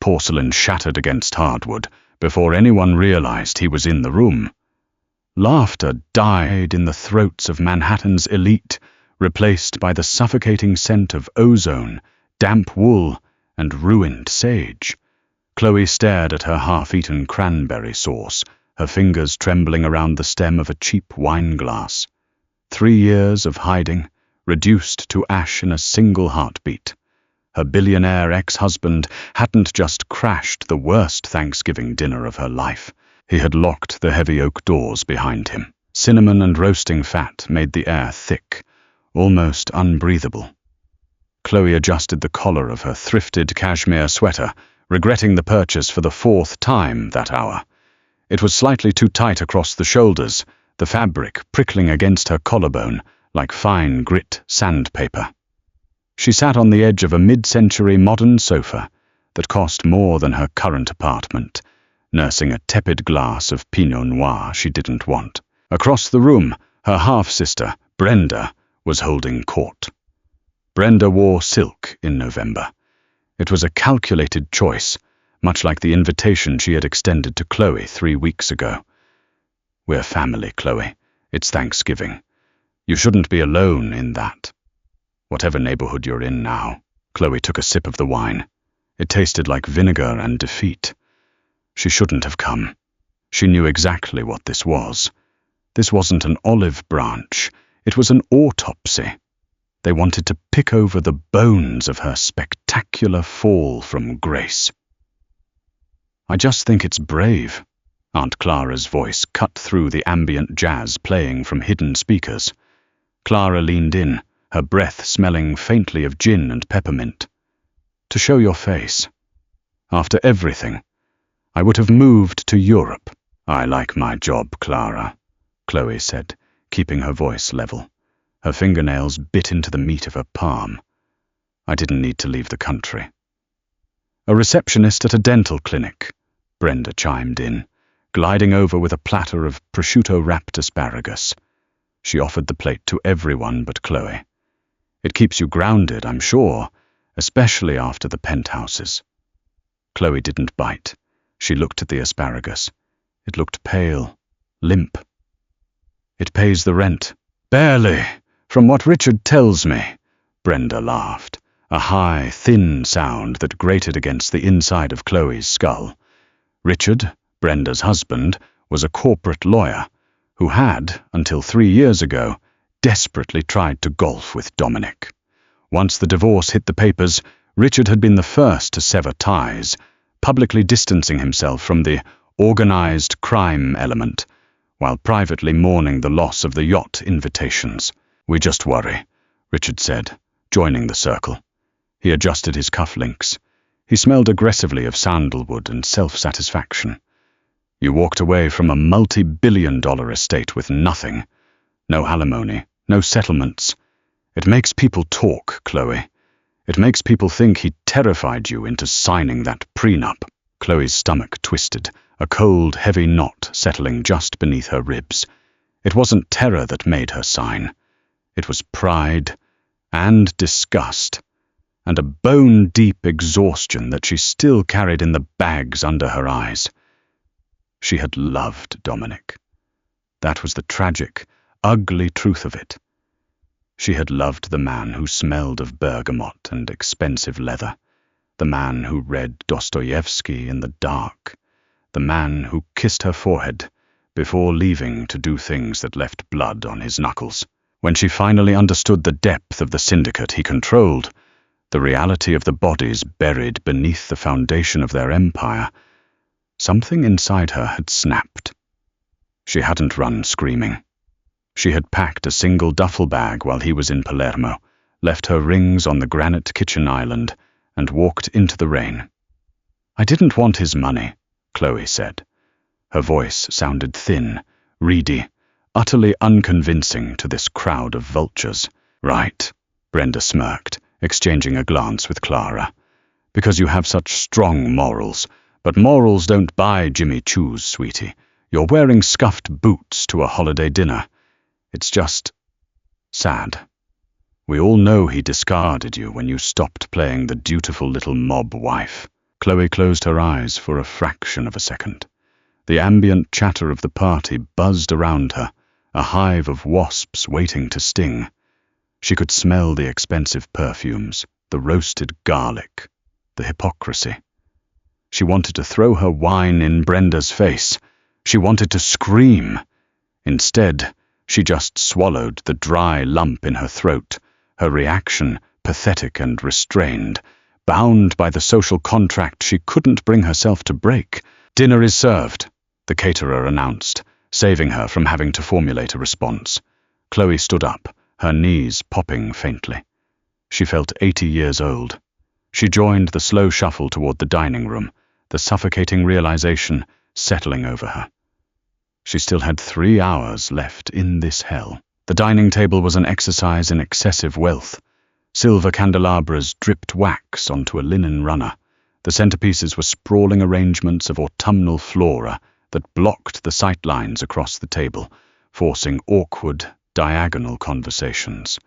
porcelain shattered against hardwood before anyone realized he was in the room. Laughter died in the throats of Manhattan's elite, replaced by the suffocating scent of ozone, damp wool, and ruined sage. Chloe stared at her half-eaten cranberry sauce, her fingers trembling around the stem of a cheap wine glass. 3 years of hiding, reduced to ash in a single heartbeat. Her billionaire ex-husband hadn't just crashed the worst Thanksgiving dinner of her life. He had locked the heavy oak doors behind him. Cinnamon and roasting fat made the air thick, almost unbreathable. Chloe adjusted the collar of her thrifted cashmere sweater, regretting the purchase for the 4th time that hour. It was slightly too tight across the shoulders, the fabric prickling against her collarbone like fine grit sandpaper. She sat on the edge of a mid-century modern sofa that cost more than her current apartment, nursing a tepid glass of Pinot Noir she didn't want. Across the room, her half-sister, Brenda, was holding court. Brenda wore silk in November. It was a calculated choice, much like the invitation she had extended to Chloe 3 weeks ago. "We're family, Chloe. It's Thanksgiving. You shouldn't be alone in that. Whatever neighborhood you're in now." Chloe took a sip of the wine. It tasted like vinegar and defeat. She shouldn't have come. She knew exactly what this was. This wasn't an olive branch. It was an autopsy. They wanted to pick over the bones of her spectacular fall from grace. "I just think it's brave." Aunt Clara's voice cut through the ambient jazz playing from hidden speakers. Clara leaned in, her breath smelling faintly of gin and peppermint. "To show your face. After everything, I would have moved to Europe." "I like my job, Clara," Chloe said, keeping her voice level. Her fingernails bit into the meat of her palm. "I didn't need to leave the country." "A receptionist at a dental clinic," Brenda chimed in, gliding over with a platter of prosciutto-wrapped asparagus. She offered the plate to everyone but Chloe. "It keeps you grounded, I'm sure, especially after the penthouses." Chloe didn't bite. She looked at the asparagus. It looked pale, limp. "It pays the rent." "Barely, from what Richard tells me," Brenda laughed, a high, thin sound that grated against the inside of Chloe's skull. Richard, Brenda's husband, was a corporate lawyer who had, until 3 years ago, desperately tried to golf with Dominic. Once the divorce hit the papers, Richard had been the first to sever ties, publicly distancing himself from the organized crime element, while privately mourning the loss of the yacht invitations. "We just worry," Richard said, joining the circle. He adjusted his cufflinks. He smelled aggressively of sandalwood and self-satisfaction. "You walked away from a multi-billion-dollar estate with nothing. No alimony, no settlements. It makes people talk, Chloe. It makes people think he terrified you into signing that prenup." Chloe's stomach twisted, a cold, heavy knot settling just beneath her ribs. It wasn't terror that made her sign. It was pride and disgust, and a bone-deep exhaustion that she still carried in the bags under her eyes. She had loved Dominic. That was the tragic, ugly truth of it. She had loved the man who smelled of bergamot and expensive leather, the man who read Dostoevsky in the dark, the man who kissed her forehead before leaving to do things that left blood on his knuckles. When she finally understood the depth of the syndicate he controlled, the reality of the bodies buried beneath the foundation of their empire, something inside her had snapped. She hadn't run screaming. She had packed a single duffel bag while he was in Palermo, left her rings on the granite kitchen island, and walked into the rain. "I didn't want his money," Chloe said. Her voice sounded thin, reedy, utterly unconvincing to this crowd of vultures. "Right," Brenda smirked, exchanging a glance with Clara. "Because you have such strong morals. But morals don't buy Jimmy Choos, sweetie. You're wearing scuffed boots to a holiday dinner. It's just sad. We all know he discarded you when you stopped playing the dutiful little mob wife." Chloe closed her eyes for a fraction of a second. The ambient chatter of the party buzzed around her, a hive of wasps waiting to sting. She could smell the expensive perfumes, the roasted garlic, the hypocrisy. She wanted to throw her wine in Brenda's face. She wanted to scream. Instead, she just swallowed the dry lump in her throat, her reaction pathetic and restrained, bound by the social contract she couldn't bring herself to break. "Dinner is served," the caterer announced, saving her from having to formulate a response. Chloe stood up, her knees popping faintly. She felt 80 years old. She joined the slow shuffle toward the dining room, the suffocating realization settling over her. She still had 3 hours left in this hell. The dining table was an exercise in excessive wealth. Silver candelabras dripped wax onto a linen runner. The centerpieces were sprawling arrangements of autumnal flora that blocked the sight lines across the table, forcing awkward, diagonal conversations.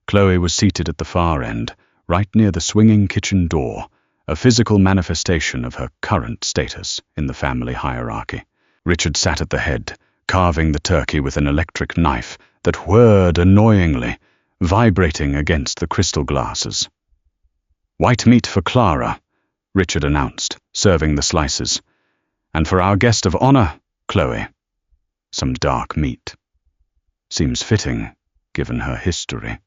Chloe was seated at the far end, right near the swinging kitchen door, a physical manifestation of her current status in the family hierarchy. Richard sat at the head, carving the turkey with an electric knife that whirred annoyingly, vibrating against the crystal glasses. "White meat for Clara," Richard announced, serving the slices. "And for our guest of honor, Chloe, some dark meat. Seems fitting, given her history."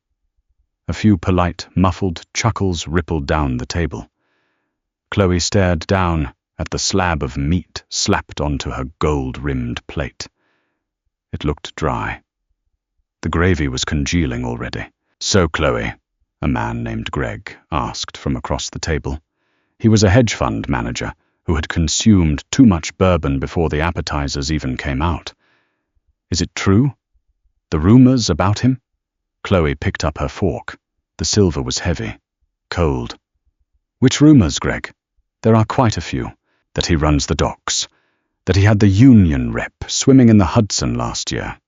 A few polite, muffled chuckles rippled down the table. Chloe stared down at the slab of meat slapped onto her gold-rimmed plate. It looked dry. The gravy was congealing already. "So, Chloe," a man named Greg asked from across the table. He was a hedge fund manager who had consumed too much bourbon before the appetizers even came out. "Is it true? The rumors about him?" Chloe picked up her fork. The silver was heavy, cold. "Which rumors, Greg?" "There are quite a few. That he runs the docks. That he had the union rep swimming in the Hudson last year."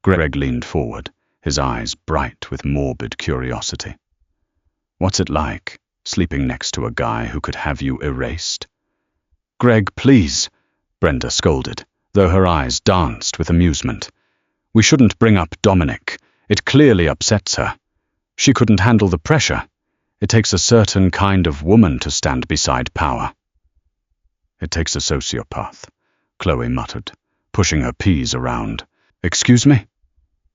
Greg leaned forward, his eyes bright with morbid curiosity. "What's it like, sleeping next to a guy who could have you erased?" "Greg, please," Brenda scolded, though her eyes danced with amusement. "We shouldn't bring up Dominic. It clearly upsets her. She couldn't handle the pressure. It takes a certain kind of woman to stand beside power." "It takes a sociopath," Chloe muttered, pushing her peas around. "Excuse me?"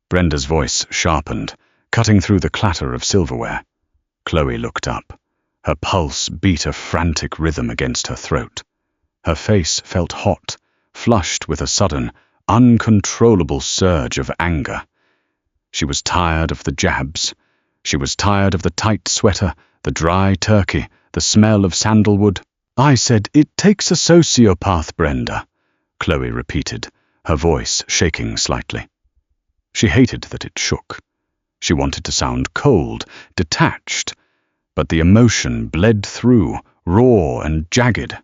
Brenda's voice sharpened, cutting through the clatter of silverware. Chloe looked up. Her pulse beat a frantic rhythm against her throat. Her face felt hot, flushed with a sudden, uncontrollable surge of anger. She was tired of the jabs. She was tired of the tight sweater, the dry turkey, the smell of sandalwood. "I said it takes a sociopath, Brenda," Chloe repeated, her voice shaking slightly. She hated that it shook. She wanted to sound cold, detached, but the emotion bled through, raw and jagged.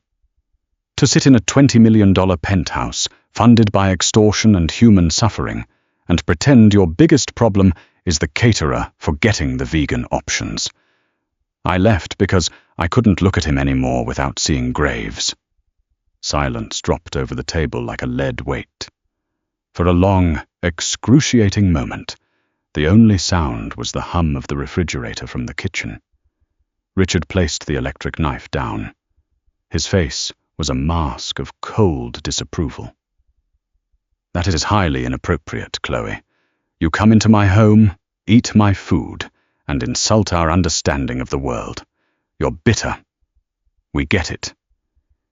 To sit in a $20 million penthouse, funded by extortion and human suffering, and pretend your biggest problem is the caterer forgetting the vegan options. "I left because I couldn't look at him anymore without seeing graves." Silence dropped over the table like a lead weight. For a long, excruciating moment, the only sound was the hum of the refrigerator from the kitchen. Richard placed the electric knife down. His face was a mask of cold disapproval. "That is highly inappropriate, Chloe. You come into my home, eat my food, and insult our understanding of the world. You're bitter. We get it.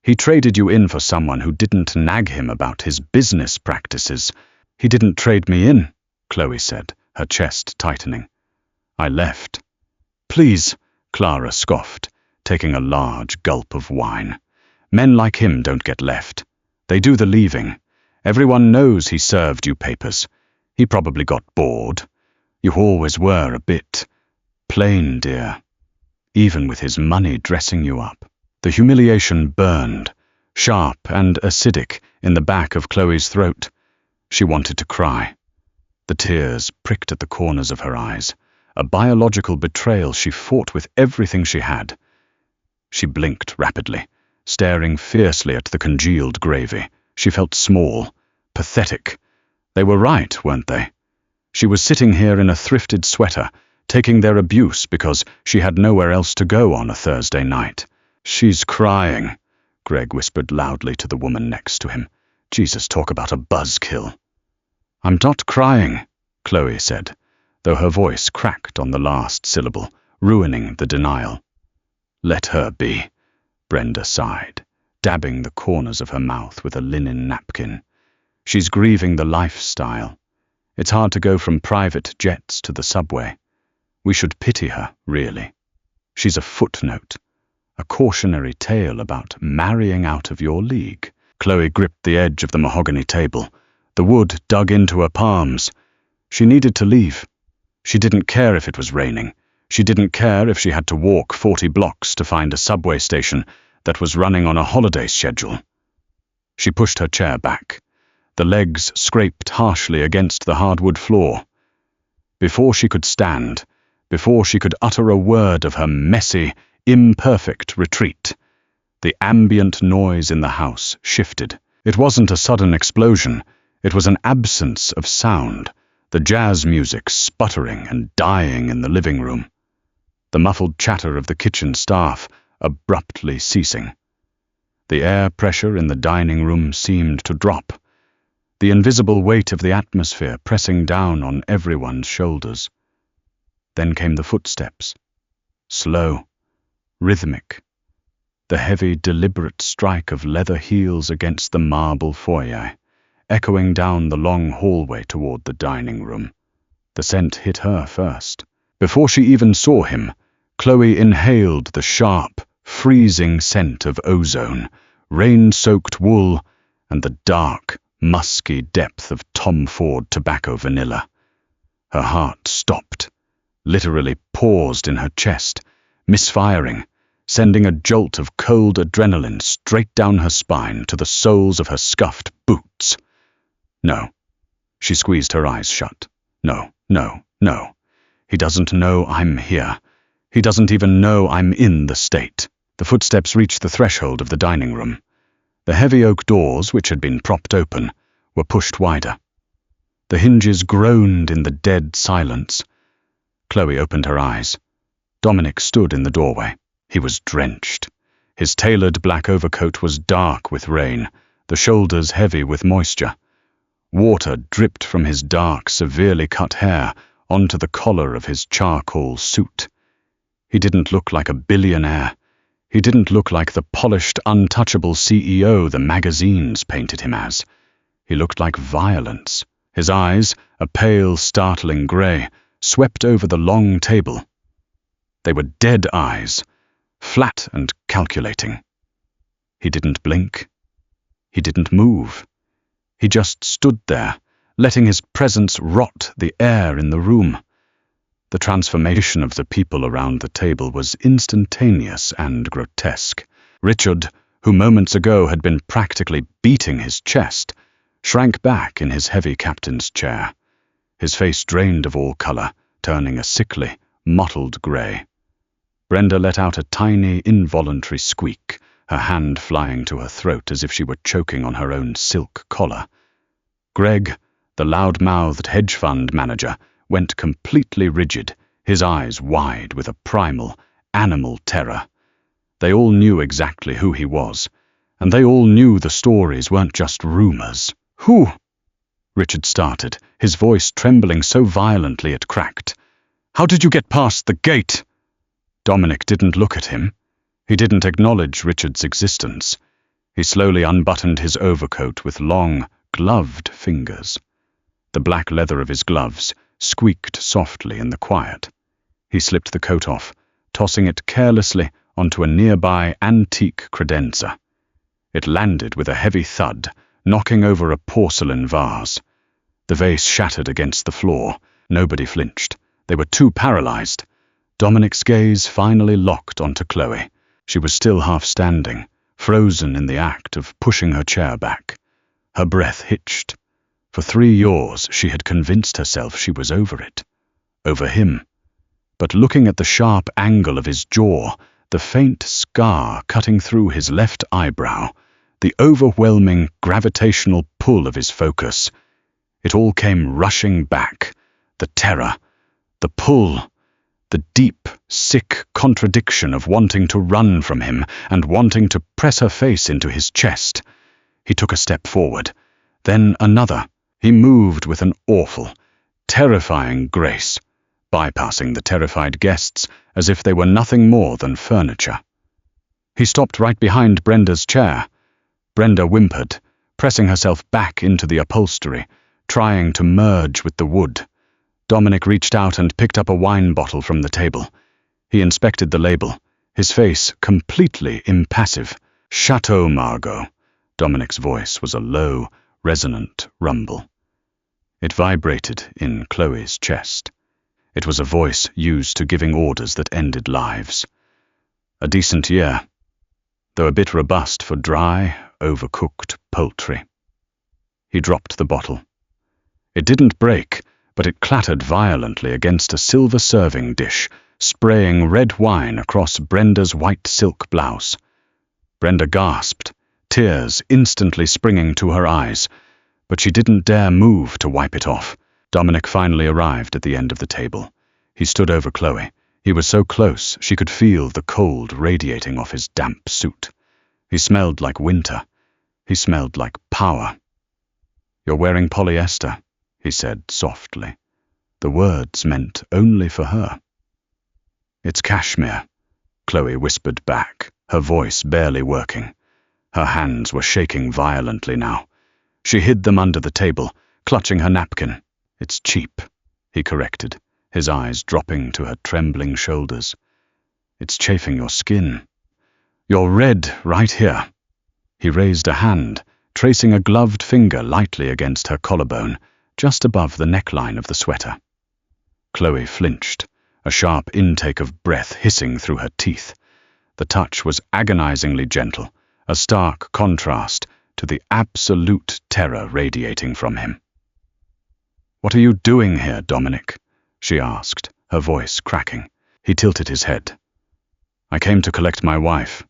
He traded you in for someone who didn't nag him about his business practices." "He didn't trade me in," Chloe said, her chest tightening. "I left." "Please," Clara scoffed, taking a large gulp of wine. "Men like him don't get left. They do the leaving. Everyone knows he served you papers. He probably got bored. You always were a bit plain, dear. Even with his money dressing you up." The humiliation burned, sharp and acidic, in the back of Chloe's throat. She wanted to cry. The tears pricked at the corners of her eyes, a biological betrayal she fought with everything she had. She blinked rapidly, staring fiercely at the congealed gravy. She felt small, pathetic. They were right, weren't they? She was sitting here in a thrifted sweater, taking their abuse because she had nowhere else to go on a Thursday night. "She's crying," Greg whispered loudly to the woman next to him. Jesus, talk about a buzzkill. "I'm not crying," Chloe said, though her voice cracked on the last syllable, ruining the denial. "Let her be," Brenda sighed, dabbing the corners of her mouth with a linen napkin. "She's grieving the lifestyle. It's hard to go from private jets to the subway. We should pity her, really. She's a footnote, a cautionary tale about marrying out of your league." Chloe gripped the edge of the mahogany table. The wood dug into her palms. She needed to leave. She didn't care if it was raining. She didn't care if she had to walk 40 blocks to find a subway station that was running on a holiday schedule. She pushed her chair back. The legs scraped harshly against the hardwood floor. Before she could stand, before she could utter a word of her messy, imperfect retreat, the ambient noise in the house shifted. It wasn't a sudden explosion. It was an absence of sound, the jazz music sputtering and dying in the living room, the muffled chatter of the kitchen staff abruptly ceasing. The air pressure in the dining room seemed to drop, the invisible weight of the atmosphere pressing down on everyone's shoulders. Then came the footsteps, slow, rhythmic, the heavy, deliberate strike of leather heels against the marble foyer, echoing down the long hallway toward the dining room. The scent hit her first. Before she even saw him, Chloe inhaled the sharp, freezing scent of ozone, rain-soaked wool, and the dark, musky depth of Tom Ford tobacco vanilla. Her heart stopped, literally paused in her chest, misfiring, sending a jolt of cold adrenaline straight down her spine to the soles of her scuffed boots. No. She squeezed her eyes shut. No, no, no. He doesn't know I'm here. He doesn't even know I'm in the state. The footsteps reached the threshold of the dining room. The heavy oak doors, which had been propped open, were pushed wider. The hinges groaned in the dead silence. Chloe opened her eyes. Dominic stood in the doorway. He was drenched. His tailored black overcoat was dark with rain, the shoulders heavy with moisture. Water dripped from his dark, severely cut hair onto the collar of his charcoal suit. He didn't look like a billionaire. He didn't look like the polished, untouchable CEO the magazines painted him as. He looked like violence. His eyes, a pale, startling grey, swept over the long table. They were dead eyes, flat and calculating. He didn't blink. He didn't move. He just stood there, letting his presence rot the air in the room. The transformation of the people around the table was instantaneous and grotesque. Richard, who moments ago had been practically beating his chest, shrank back in his heavy captain's chair. His face drained of all color, turning a sickly, mottled gray. Brenda let out a tiny, involuntary squeak, her hand flying to her throat as if she were choking on her own silk collar. Greg, the loud-mouthed hedge fund manager, went completely rigid, his eyes wide with a primal, animal terror. They all knew exactly who he was, and they all knew the stories weren't just rumors. "Who?" Richard started, his voice trembling so violently it cracked. "How did you get past the gate?" Dominic didn't look at him. He didn't acknowledge Richard's existence. He slowly unbuttoned his overcoat with long, gloved fingers. The black leather of his gloves squeaked softly in the quiet. He slipped the coat off, tossing it carelessly onto a nearby antique credenza. It landed with a heavy thud, knocking over a porcelain vase. The vase shattered against the floor. Nobody flinched. They were too paralyzed. Dominic's gaze finally locked onto Chloe. She was still half standing, frozen in the act of pushing her chair back. Her breath hitched. For 3 years she had convinced herself she was over it. Over him. But looking at the sharp angle of his jaw, the the faint scar cutting through his left eyebrow, the overwhelming gravitational pull of his focus. It all came rushing back. The terror, the pull, the deep, sick contradiction of wanting to run from him and wanting to press her face into his chest. He took a step forward, then another. He moved with an awful, terrifying grace, bypassing the terrified guests as if they were nothing more than furniture. He stopped right behind Brenda's chair. Brenda whimpered, pressing herself back into the upholstery, trying to merge with the wood. Dominic reached out and picked up a wine bottle from the table. He inspected the label, his face completely impassive. Chateau Margaux. Dominic's voice was a low, resonant rumble. It vibrated in Chloe's chest. It was a voice used to giving orders that ended lives. A decent year, though a bit robust for dry, overcooked poultry. He dropped the bottle. It didn't break, but it clattered violently against a silver serving dish, spraying red wine across Brenda's white silk blouse. Brenda gasped, tears instantly springing to her eyes, but she didn't dare move to wipe it off. Dominic finally arrived at the end of the table. He stood over Chloe. He was so close she could feel the cold radiating off his damp suit. He smelled like winter. He smelled like power. "You're wearing polyester," he said softly. The words meant only for her. "It's cashmere," Chloe whispered back, her voice barely working. Her hands were shaking violently now. She hid them under the table, clutching her napkin. "It's cheap," he corrected, his eyes dropping to her trembling shoulders. "It's chafing your skin. You're red right here." He raised a hand, tracing a gloved finger lightly against her collarbone, just above the neckline of the sweater. Chloe flinched, a sharp intake of breath hissing through her teeth. The touch was agonizingly gentle, a stark contrast to the absolute terror radiating from him. "What are you doing here, Dominic?" she asked, her voice cracking. He tilted his head. "I came to collect my wife."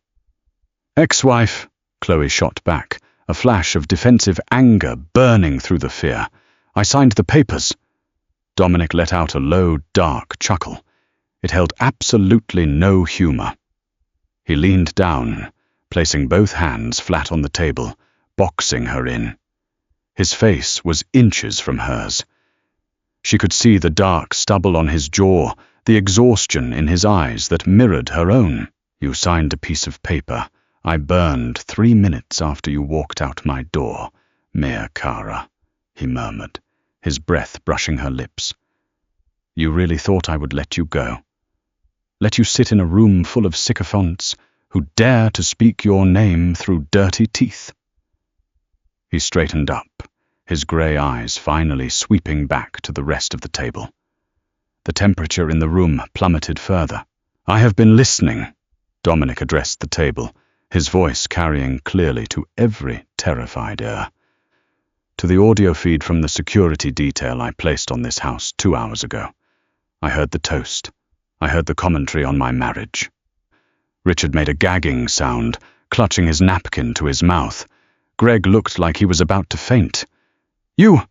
"Ex-wife," Chloe shot back, a flash of defensive anger burning through the fear. "I signed the papers." Dominic let out a low, dark chuckle. It held absolutely no humor. He leaned down, placing both hands flat on the table, boxing her in. His face was inches from hers. She could see the dark stubble on his jaw, the exhaustion in his eyes that mirrored her own. "You signed a piece of paper I burned 3 minutes after you walked out my door, Mea Cara," he murmured, his breath brushing her lips. "You really thought I would let you go? Let you sit in a room full of sycophants who dare to speak your name through dirty teeth?" He straightened up, his grey eyes finally sweeping back to the rest of the table. The temperature in the room plummeted further. "I have been listening," Dominic addressed the table, his voice carrying clearly to every terrified ear. "To the audio feed from the security detail I placed on this house 2 hours ago. I heard the toast. I heard the commentary on my marriage." Richard made a gagging sound, clutching his napkin to his mouth. Greg looked like he was about to faint. "You,"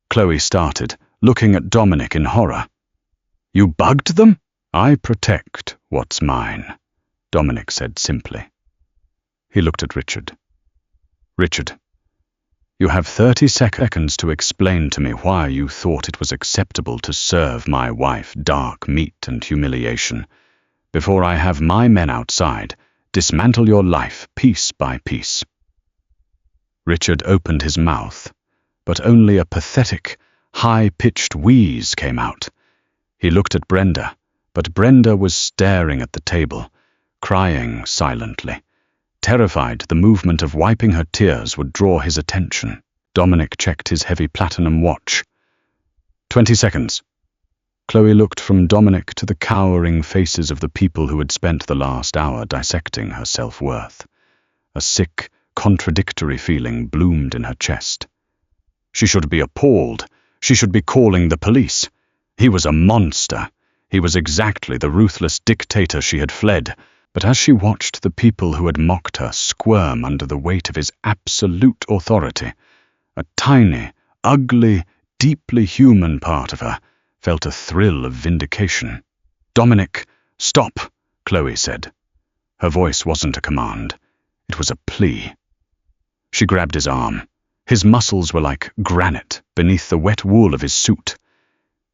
Chloe started, looking at Dominic in horror. "You bugged them?" "I protect what's mine," Dominic said simply. He looked at Richard. "Richard, you have 30 seconds to explain to me why you thought it was acceptable to serve my wife dark meat and humiliation. Before I have my men outside, dismantle your life piece by piece." Richard opened his mouth, but only a pathetic, high-pitched wheeze came out. He looked at Brenda, but Brenda was staring at the table, crying silently, terrified the movement of wiping her tears would draw his attention. Dominic checked his heavy platinum watch. 20 seconds. Chloe looked from Dominic to the cowering faces of the people who had spent the last hour dissecting her self-worth. A sick, contradictory feeling bloomed in her chest. She should be appalled. She should be calling the police. He was a monster. He was exactly the ruthless dictator she had fled, But as she watched the people who had mocked her squirm under the weight of his absolute authority, a tiny, ugly, deeply human part of her felt a thrill of vindication. "Dominic, stop," Chloe said. Her voice wasn't a command. It was a plea. She grabbed his arm. His muscles were like granite beneath the wet wool of his suit.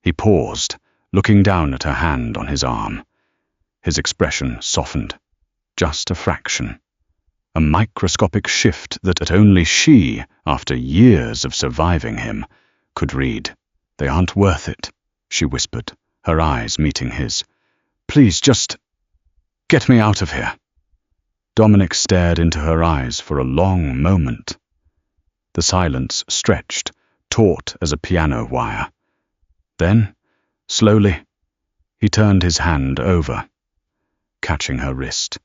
He paused, looking down at her hand on his arm. His expression softened. Just a fraction. A microscopic shift that only she, after years of surviving him, could read. "They aren't worth it," she whispered, her eyes meeting his. "Please, just get me out of here." Dominic stared into her eyes for a long moment. The silence stretched, taut as a piano wire. Then, slowly, he turned his hand over, catching her wrist.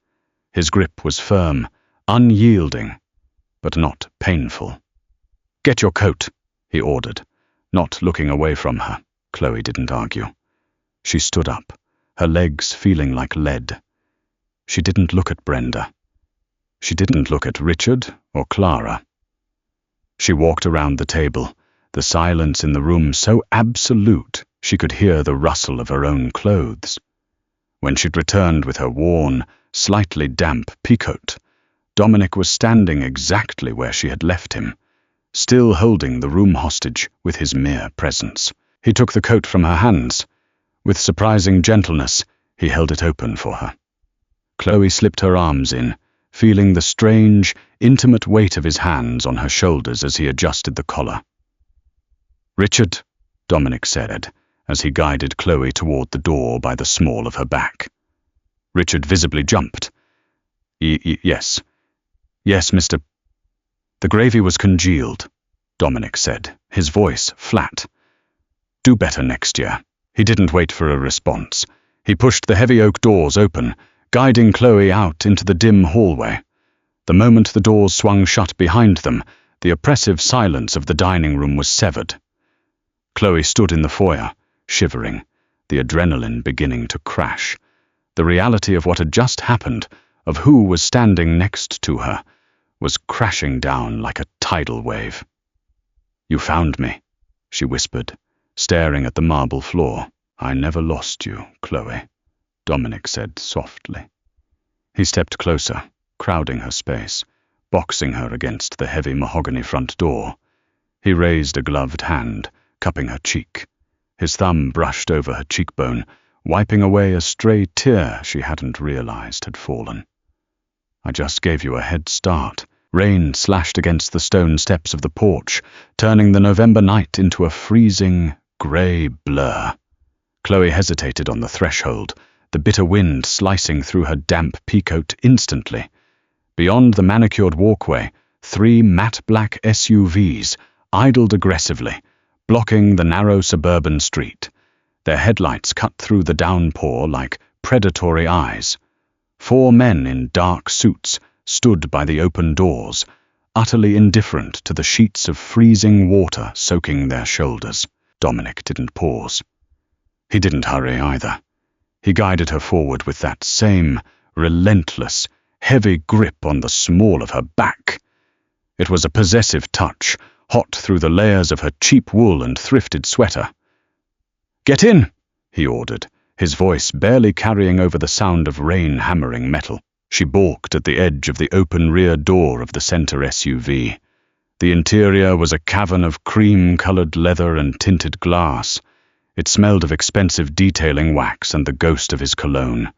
His grip was firm, unyielding, but not painful. "Get your coat," he ordered, not looking away from her. Chloe didn't argue. She stood up, her legs feeling like lead. She didn't look at Brenda. She didn't look at Richard or Clara. She walked around the table, the silence in the room so absolute she could hear the rustle of her own clothes. When she'd returned with her worn, slightly damp peacoat, Dominic was standing exactly where she had left him, still holding the room hostage with his mere presence. He took the coat from her hands. With surprising gentleness, he held it open for her. Chloe slipped her arms in, feeling the strange, intimate weight of his hands on her shoulders as he adjusted the collar. "Richard," Dominic said, as he guided Chloe toward the door by the small of her back. Richard visibly jumped. Yes, Mr. "The gravy was congealed," Dominic said, his voice flat. "Do better next year." He didn't wait for a response. He pushed the heavy oak doors open, guiding Chloe out into the dim hallway. The moment the doors swung shut behind them, the oppressive silence of the dining room was severed. Chloe stood in the foyer, shivering, the adrenaline beginning to crash. The reality of what had just happened, of who was standing next to her, was crashing down like a tidal wave. "You found me," she whispered, staring at the marble floor. "I never lost you, Chloe," Dominic said softly. He stepped closer, crowding her space, boxing her against the heavy mahogany front door. He raised a gloved hand, cupping her cheek. His thumb brushed over her cheekbone, wiping away a stray tear she hadn't realized had fallen. "I just gave you a head start." Rain slashed against the stone steps of the porch, turning the November night into a freezing, grey blur. Chloe hesitated on the threshold, the bitter wind slicing through her damp peacoat instantly. Beyond the manicured walkway, 3 matte black SUVs idled aggressively, blocking the narrow suburban street. Their headlights cut through the downpour like predatory eyes. 4 men in dark suits stood by the open doors, utterly indifferent to the sheets of freezing water soaking their shoulders. Dominic didn't pause. He didn't hurry either. He guided her forward with that same relentless, heavy grip on the small of her back. It was a possessive touch, hot through the layers of her cheap wool and thrifted sweater. "Get in," he ordered, his voice barely carrying over the sound of rain hammering metal. She balked at the edge of the open rear door of the center SUV. The interior was a cavern of cream-colored leather and tinted glass. It smelled of expensive detailing wax and the ghost of his cologne.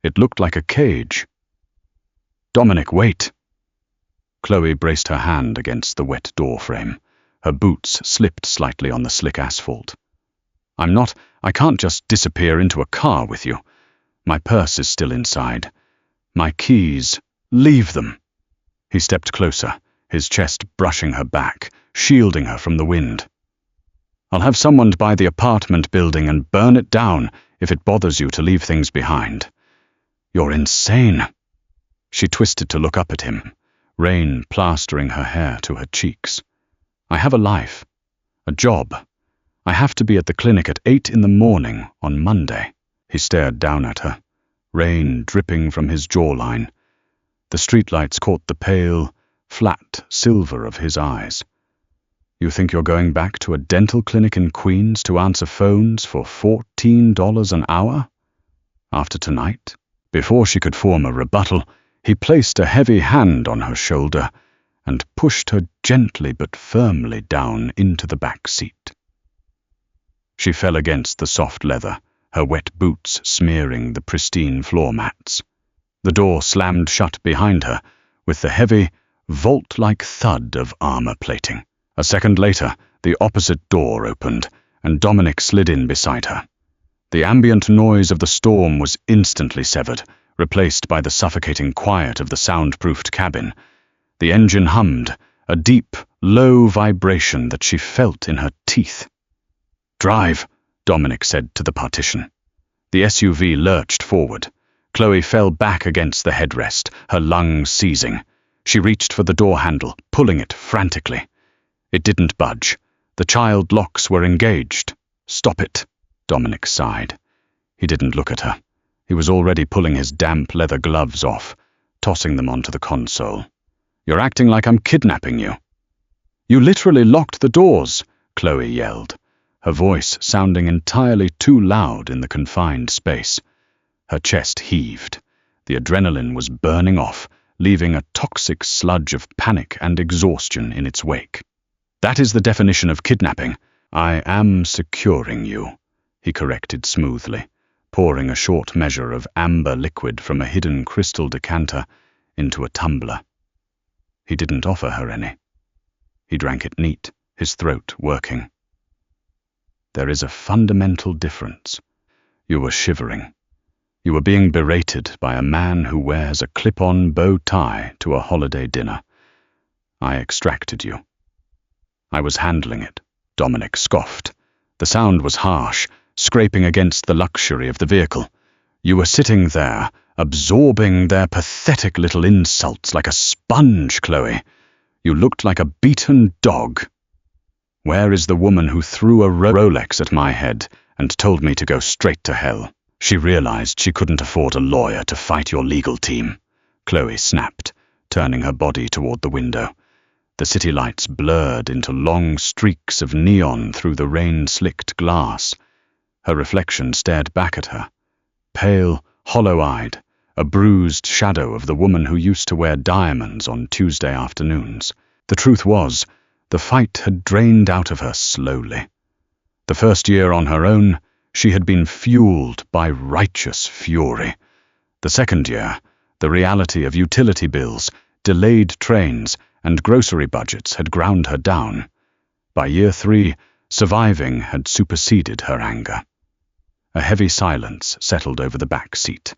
It looked like a cage. "Dominic, wait!" Chloe braced her hand against the wet doorframe. Her boots slipped slightly on the slick asphalt. I can't just disappear into a car with you. My purse is still inside. My keys, leave them." He stepped closer, his chest brushing her back, shielding her from the wind. "I'll have someone buy the apartment building and burn it down if it bothers you to leave things behind." "You're insane." She twisted to look up at him, rain plastering her hair to her cheeks. "I have a life, a job. I have to be at the clinic at 8 in the morning on Monday." He stared down at her, rain dripping from his jawline. The streetlights caught the pale, flat silver of his eyes. You think you're going back to a dental clinic in Queens to answer phones for $14 an hour? After tonight? Before she could form a rebuttal, he placed a heavy hand on her shoulder and pushed her gently but firmly down into the back seat. She fell against the soft leather, her wet boots smearing the pristine floor mats. The door slammed shut behind her, with the heavy, vault-like thud of armor plating. A second later, the opposite door opened, and Dominic slid in beside her. The ambient noise of the storm was instantly severed, replaced by the suffocating quiet of the soundproofed cabin. The engine hummed, a deep, low vibration that she felt in her teeth. "Drive," Dominic said to the partition. The SUV lurched forward. Chloe fell back against the headrest, her lungs seizing. She reached for the door handle, pulling it frantically. It didn't budge. The child locks were engaged. "Stop it," Dominic sighed. He didn't look at her. He was already pulling his damp leather gloves off, tossing them onto the console. "You're acting like I'm kidnapping you." "You literally locked the doors," Chloe yelled, her voice sounding entirely too loud in the confined space. Her chest heaved. The adrenaline was burning off, leaving a toxic sludge of panic and exhaustion in its wake. "That is the definition of kidnapping. I am securing you," he corrected smoothly, pouring a short measure of amber liquid from a hidden crystal decanter into a tumbler. He didn't offer her any. He drank it neat, his throat working. "There is a fundamental difference." You were shivering. You were being berated by a man who wears a clip-on bow tie to a holiday dinner. "I extracted you." "I was handling it," Dominic scoffed. The sound was harsh, scraping against the luxury of the vehicle. "You were sitting there, absorbing their pathetic little insults like a sponge, Chloe. You looked like a beaten dog. Where is the woman who threw a Rolex at my head and told me to go straight to hell?" She realized she couldn't afford a lawyer to fight your legal team. Chloe snapped, turning her body toward the window. The city lights blurred into long streaks of neon through the rain-slicked glass. Her reflection stared back at her, pale, hollow-eyed, a bruised shadow of the woman who used to wear diamonds on Tuesday afternoons. The truth was, the fight had drained out of her slowly. The first year on her own, she had been fueled by righteous fury. The second year, the reality of utility bills, delayed trains, and grocery budgets had ground her down. By year 3, surviving had superseded her anger. A heavy silence settled over the back seat.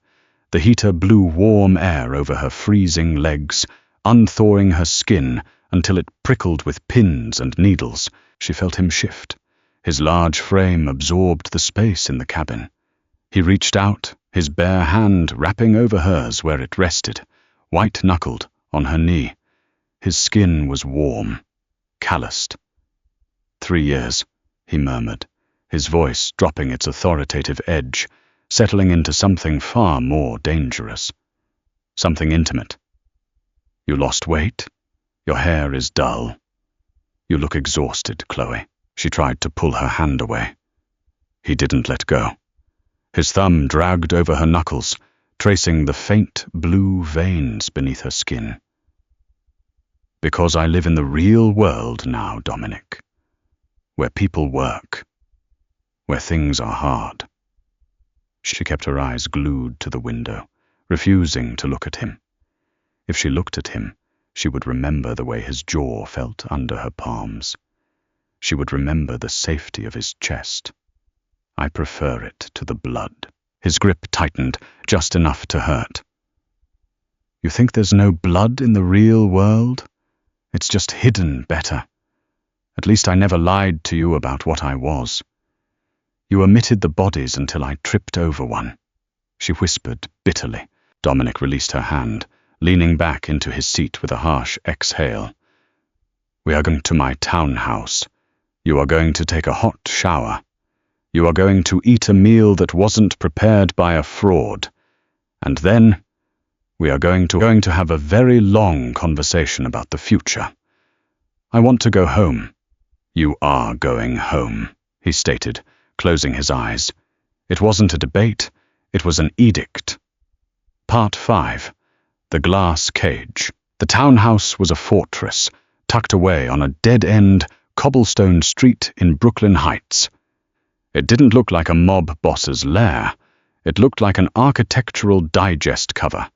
The heater blew warm air over her freezing legs, unthawing her skin until it prickled with pins and needles. She felt him shift. His large frame absorbed the space in the cabin. He reached out, his bare hand wrapping over hers where it rested, white-knuckled on her knee. His skin was warm, calloused. 3 years, he murmured, his voice dropping its authoritative edge, settling into something far more dangerous. Something intimate. "You lost weight? Your hair is dull. You look exhausted, Chloe." She tried to pull her hand away. He didn't let go. His thumb dragged over her knuckles, tracing the faint blue veins beneath her skin. "Because I live in the real world now, Dominic, where people work, where things are hard." She kept her eyes glued to the window, refusing to look at him. If she looked at him, she would remember the way his jaw felt under her palms. She would remember the safety of his chest. "I prefer it to the blood." His grip tightened, just enough to hurt. "You think there's no blood in the real world? It's just hidden better. At least I never lied to you about what I was. You omitted the bodies until I tripped over one," she whispered bitterly. Dominic released her hand, leaning back into his seat with a harsh exhale. "We are going to my townhouse. You are going to take a hot shower. You are going to eat a meal that wasn't prepared by a fraud. And then we are going to have a very long conversation about the future. I want to go home." "You are going home," he stated, closing his eyes. It wasn't a debate, it was an edict. Part 5. The Glass Cage. The townhouse was a fortress, tucked away on a dead-end, cobblestone street in Brooklyn Heights. It didn't look like a mob boss's lair. It looked like an architectural digest cover.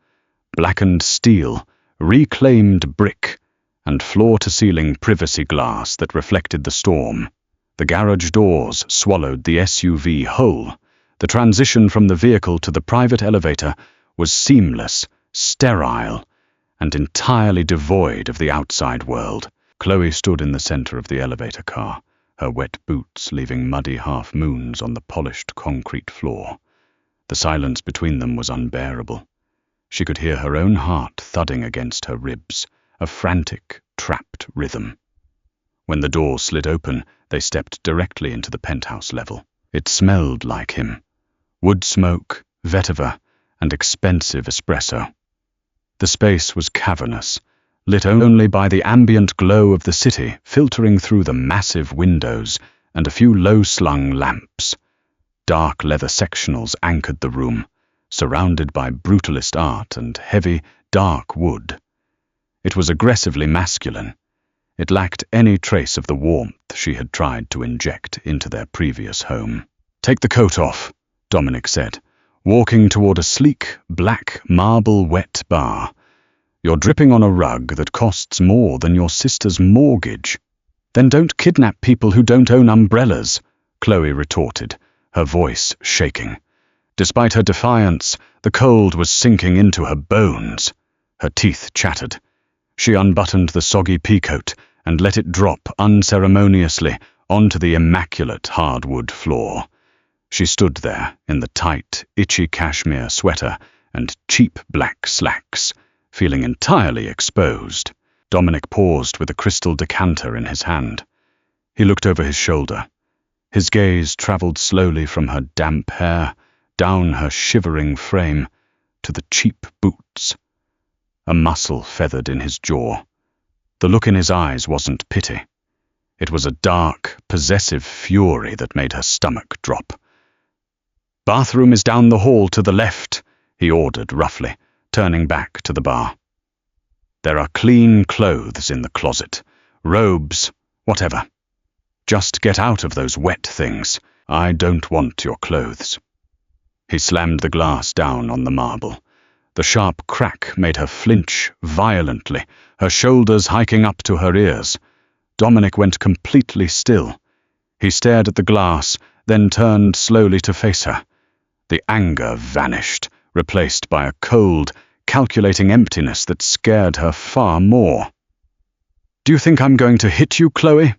Blackened steel, reclaimed brick, and floor-to-ceiling privacy glass that reflected the storm. The garage doors swallowed the SUV whole. The transition from the vehicle to the private elevator was seamless, sterile, and entirely devoid of the outside world. Chloe stood in the center of the elevator car, her wet boots leaving muddy half-moons on the polished concrete floor. The silence between them was unbearable. She could hear her own heart thudding against her ribs, a frantic, trapped rhythm. When the door slid open, they stepped directly into the penthouse level. It smelled like him. Wood smoke, vetiver, and expensive espresso. The space was cavernous, lit only by the ambient glow of the city filtering through the massive windows and a few low-slung lamps. Dark leather sectionals anchored the room, surrounded by brutalist art and heavy, dark wood. It was aggressively masculine. It lacked any trace of the warmth she had tried to inject into their previous home. "Take the coat off," Dominic said, walking toward a sleek, black, marble-wet bar. "You're dripping on a rug that costs more than your sister's mortgage." "Then don't kidnap people who don't own umbrellas," Chloe retorted, her voice shaking. Despite her defiance, the cold was sinking into her bones. Her teeth chattered. She unbuttoned the soggy peacoat and let it drop unceremoniously onto the immaculate hardwood floor. She stood there in the tight, itchy cashmere sweater and cheap black slacks, feeling entirely exposed. Dominic paused with a crystal decanter in his hand. He looked over his shoulder. His gaze traveled slowly from her damp hair, down her shivering frame, to the cheap boots. A muscle feathered in his jaw. The look in his eyes wasn't pity. It was a dark, possessive fury that made her stomach drop. "Bathroom is down the hall to the left," he ordered roughly, turning back to the bar. "There are clean clothes in the closet, robes, whatever. Just get out of those wet things. I don't want your clothes." He slammed the glass down on the marble. The sharp crack made her flinch violently, her shoulders hiking up to her ears. Dominic went completely still. He stared at the glass, then turned slowly to face her. The anger vanished, replaced by a cold, calculating emptiness that scared her far more. "Do you think I'm going to hit you, Chloe?"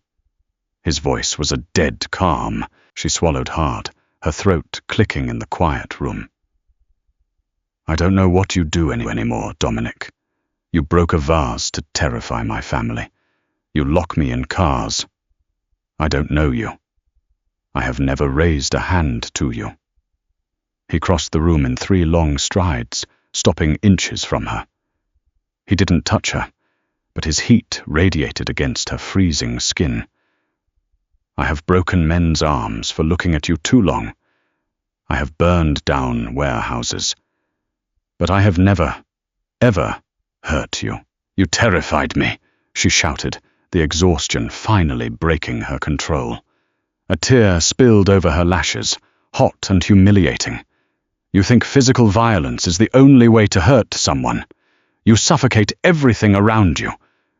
His voice was a dead calm. She swallowed hard, her throat clicking in the quiet room. "I don't know what you do anymore, Dominic. You broke a vase to terrify my family. You lock me in cars. I don't know you. I have never raised a hand to you." He crossed the room in 3 long strides, stopping inches from her. He didn't touch her, but his heat radiated against her freezing skin. "I have broken men's arms for looking at you too long. I have burned down warehouses. But I have never, ever hurt you. You terrified me," she shouted, the exhaustion finally breaking her control. A tear spilled over her lashes, hot and humiliating. "You think physical violence is the only way to hurt someone. You suffocate everything around you.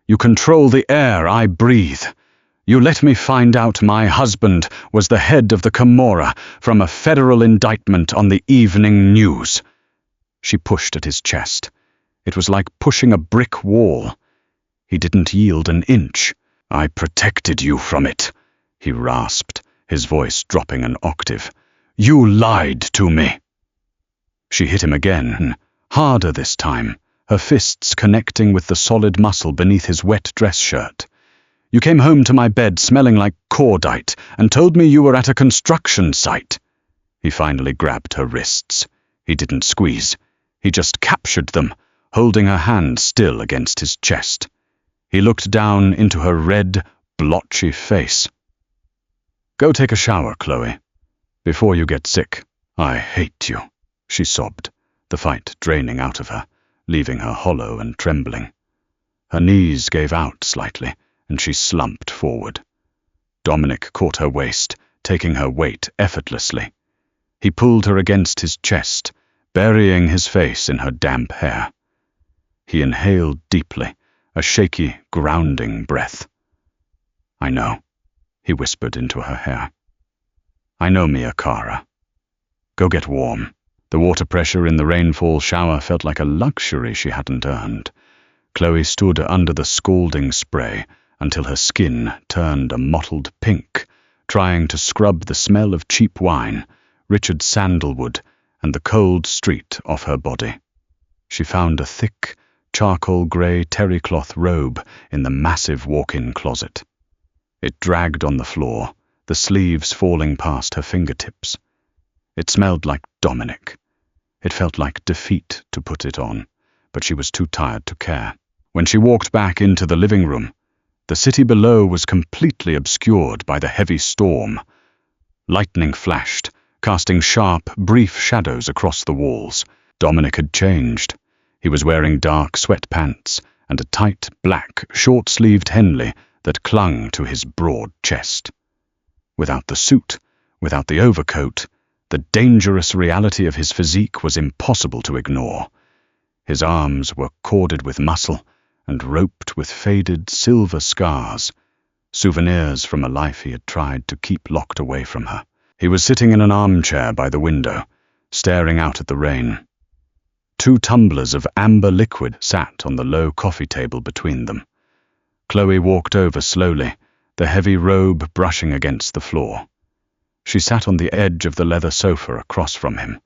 You control the air I breathe. You let me find out my husband was the head of the Camorra from a federal indictment on the evening news." She pushed at his chest. It was like pushing a brick wall. He didn't yield an inch. "I protected you from it," he rasped, his voice dropping an octave. "You lied to me." She hit him again, harder this time, her fists connecting with the solid muscle beneath his wet dress shirt. "You came home to my bed smelling like cordite and told me you were at a construction site." He finally grabbed her wrists. He didn't squeeze. He just captured them, holding her hand still against his chest. He looked down into her red, blotchy face. "Go take a shower, Chloe, before you get sick." "I hate you," she sobbed, the fight draining out of her, leaving her hollow and trembling. Her knees gave out slightly, and she slumped forward. Dominic caught her waist, taking her weight effortlessly. He pulled her against his chest, burying his face in her damp hair. He inhaled deeply, a shaky, grounding breath. "I know," he whispered into her hair. "I know, Mia Cara. Go get warm." The water pressure in the rainfall shower felt like a luxury she hadn't earned. Chloe stood under the scalding spray until her skin turned a mottled pink, trying to scrub the smell of cheap wine, Richard sandalwood, and the cold street off her body. She found a thick, charcoal-grey terry-cloth robe in the massive walk-in closet. It dragged on the floor, the sleeves falling past her fingertips. It smelled like Dominic. It felt like defeat to put it on, but she was too tired to care. When she walked back into the living room, the city below was completely obscured by the heavy storm. Lightning flashed, casting sharp, brief shadows across the walls. Dominic had changed. He was wearing dark sweatpants and a tight, black, short-sleeved Henley that clung to his broad chest. Without the suit, without the overcoat, the dangerous reality of his physique was impossible to ignore. His arms were corded with muscle and roped with faded silver scars, souvenirs from a life he had tried to keep locked away from her. He was sitting in an armchair by the window, staring out at the rain. 2 tumblers of amber liquid sat on the low coffee table between them. Chloe walked over slowly, the heavy robe brushing against the floor. She sat on the edge of the leather sofa across from him,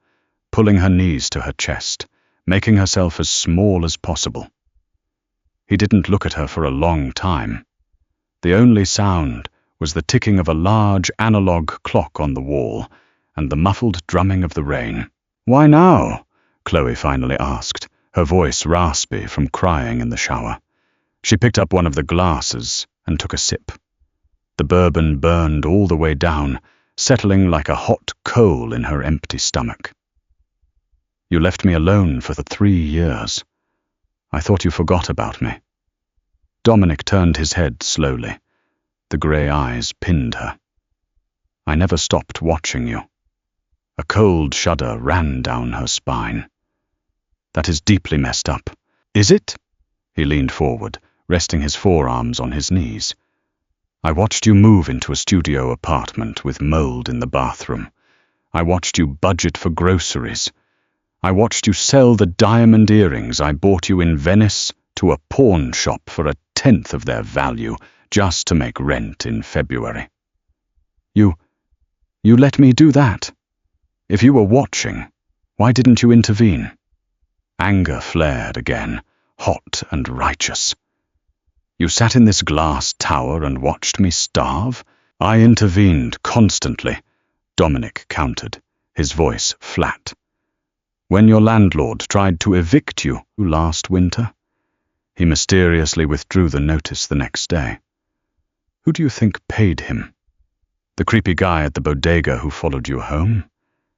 pulling her knees to her chest, making herself as small as possible. He didn't look at her for a long time. The only sound was the ticking of a large analog clock on the wall and the muffled drumming of the rain. "Why now?" Chloe finally asked, her voice raspy from crying in the shower. She picked up one of the glasses and took a sip. The bourbon burned all the way down, settling like a hot coal in her empty stomach. "You left me alone for the 3 years. I thought you forgot about me." Dominic turned his head slowly. The grey eyes pinned her. "I never stopped watching you." A cold shudder ran down her spine. "That is deeply messed up." "Is it?" He leaned forward, resting his forearms on his knees. "I watched you move into a studio apartment with mold in the bathroom. I watched you budget for groceries. I watched you sell the diamond earrings I bought you in Venice to a pawn shop for 1/10 of their value just to make rent in February. You let me do that? If you were watching, why didn't you intervene?" Anger flared again, hot and righteous. "You sat in this glass tower and watched me starve?" "I intervened constantly," Dominic countered, his voice flat. "When your landlord tried to evict you last winter." He mysteriously withdrew the notice the next day. "Who do you think paid him?" "The creepy guy at the bodega who followed you home?"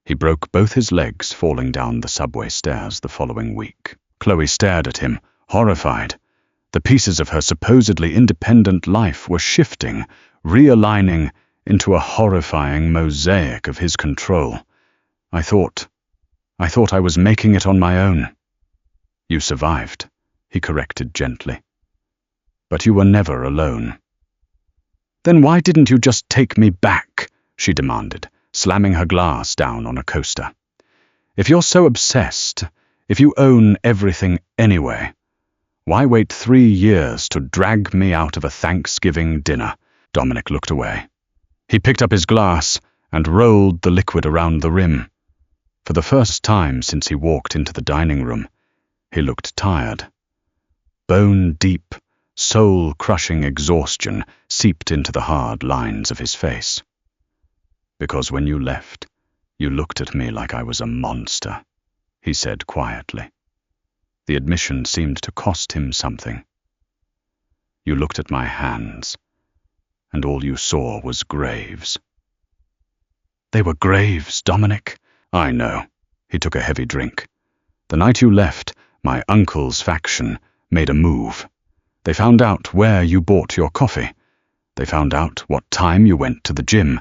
He broke both his legs falling down the subway stairs the following week. Chloe stared at him, horrified. The pieces of her supposedly independent life were shifting, realigning into a horrifying mosaic of his control. I thought I was making it on my own." "You survived," he corrected gently. "But you were never alone." "Then why didn't you just take me back?" she demanded, slamming her glass down on a coaster. "If you're so obsessed, if you own everything anyway, why wait 3 years to drag me out of a Thanksgiving dinner?" Dominic looked away. He picked up his glass and rolled the liquid around the rim. For the first time since he walked into the dining room, he looked tired. Bone-deep, soul-crushing exhaustion seeped into the hard lines of his face. "Because when you left, you looked at me like I was a monster," he said quietly. The admission seemed to cost him something. You looked at my hands, and all you saw was graves. They were graves, Dominic. I know. He took a heavy drink. The night you left, my uncle's faction made a move. They found out where you bought your coffee. They found out what time you went to the gym.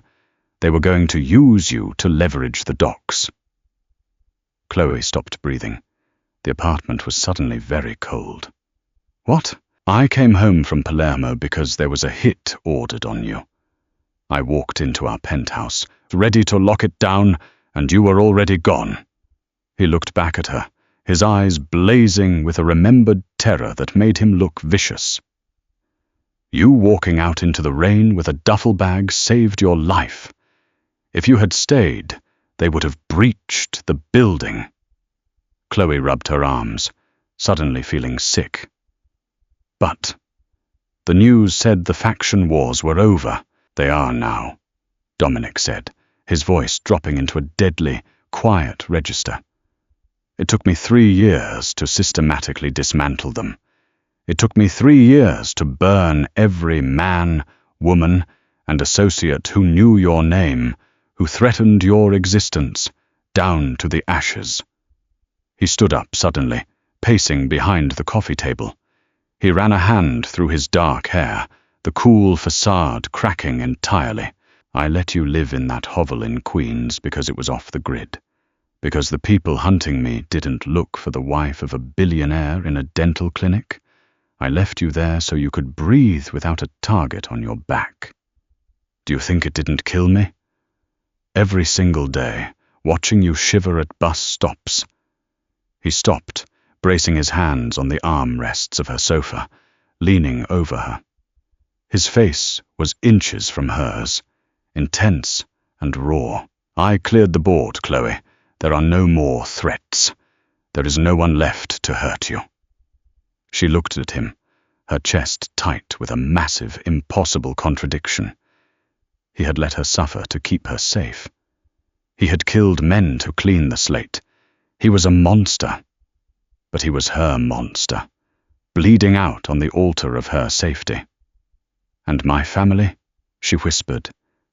They were going to use you to leverage the docks. Chloe stopped breathing. The apartment was suddenly very cold. What? I came home from Palermo because there was a hit ordered on you. I walked into our penthouse, ready to lock it down, and you were already gone. He looked back at her, his eyes blazing with a remembered terror that made him look vicious. You walking out into the rain with a duffel bag saved your life. If you had stayed, they would have breached the building. Chloe rubbed her arms, suddenly feeling sick. But the news said the faction wars were over. They are now, Dominic said, his voice dropping into a deadly, quiet register. It took me 3 years to systematically dismantle them. It took me 3 years to burn every man, woman, and associate who knew your name, who threatened your existence, down to the ashes. He stood up suddenly, pacing behind the coffee table. He ran a hand through his dark hair, the cool facade cracking entirely. I let you live in that hovel in Queens because it was off the grid. Because the people hunting me didn't look for the wife of a billionaire in a dental clinic. I left you there so you could breathe without a target on your back. Do you think it didn't kill me? Every single day, watching you shiver at bus stops. He stopped, bracing his hands on the armrests of her sofa, leaning over her. His face was inches from hers, intense and raw. I cleared the board, Chloe. There are no more threats. There is no one left to hurt you. She looked at him, her chest tight with a massive, impossible contradiction. He had let her suffer to keep her safe. He had killed men to clean the slate. He was a monster. But he was her monster, bleeding out on the altar of her safety. And my family? She whispered,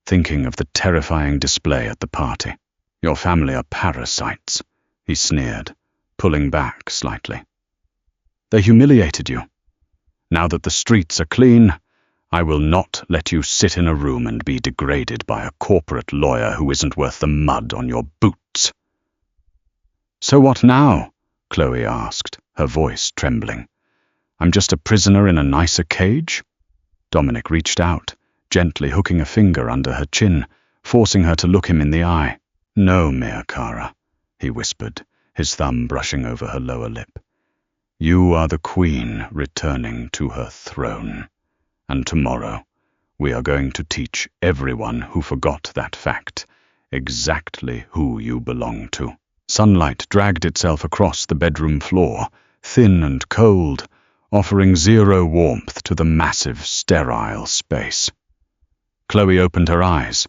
thinking of the terrifying display at the party. Your family are parasites, he sneered, pulling back slightly. They humiliated you. Now that the streets are clean, I will not let you sit in a room and be degraded by a corporate lawyer who isn't worth the mud on your boots. So what now? Chloe asked, her voice trembling. I'm just a prisoner in a nicer cage? Dominic reached out, gently hooking a finger under her chin, forcing her to look him in the eye. No, mia cara, he whispered, his thumb brushing over her lower lip. You are the queen returning to her throne, and tomorrow we are going to teach everyone who forgot that fact exactly who you belong to. Sunlight dragged itself across the bedroom floor, thin and cold, offering zero warmth to the massive, sterile space. Chloe opened her eyes.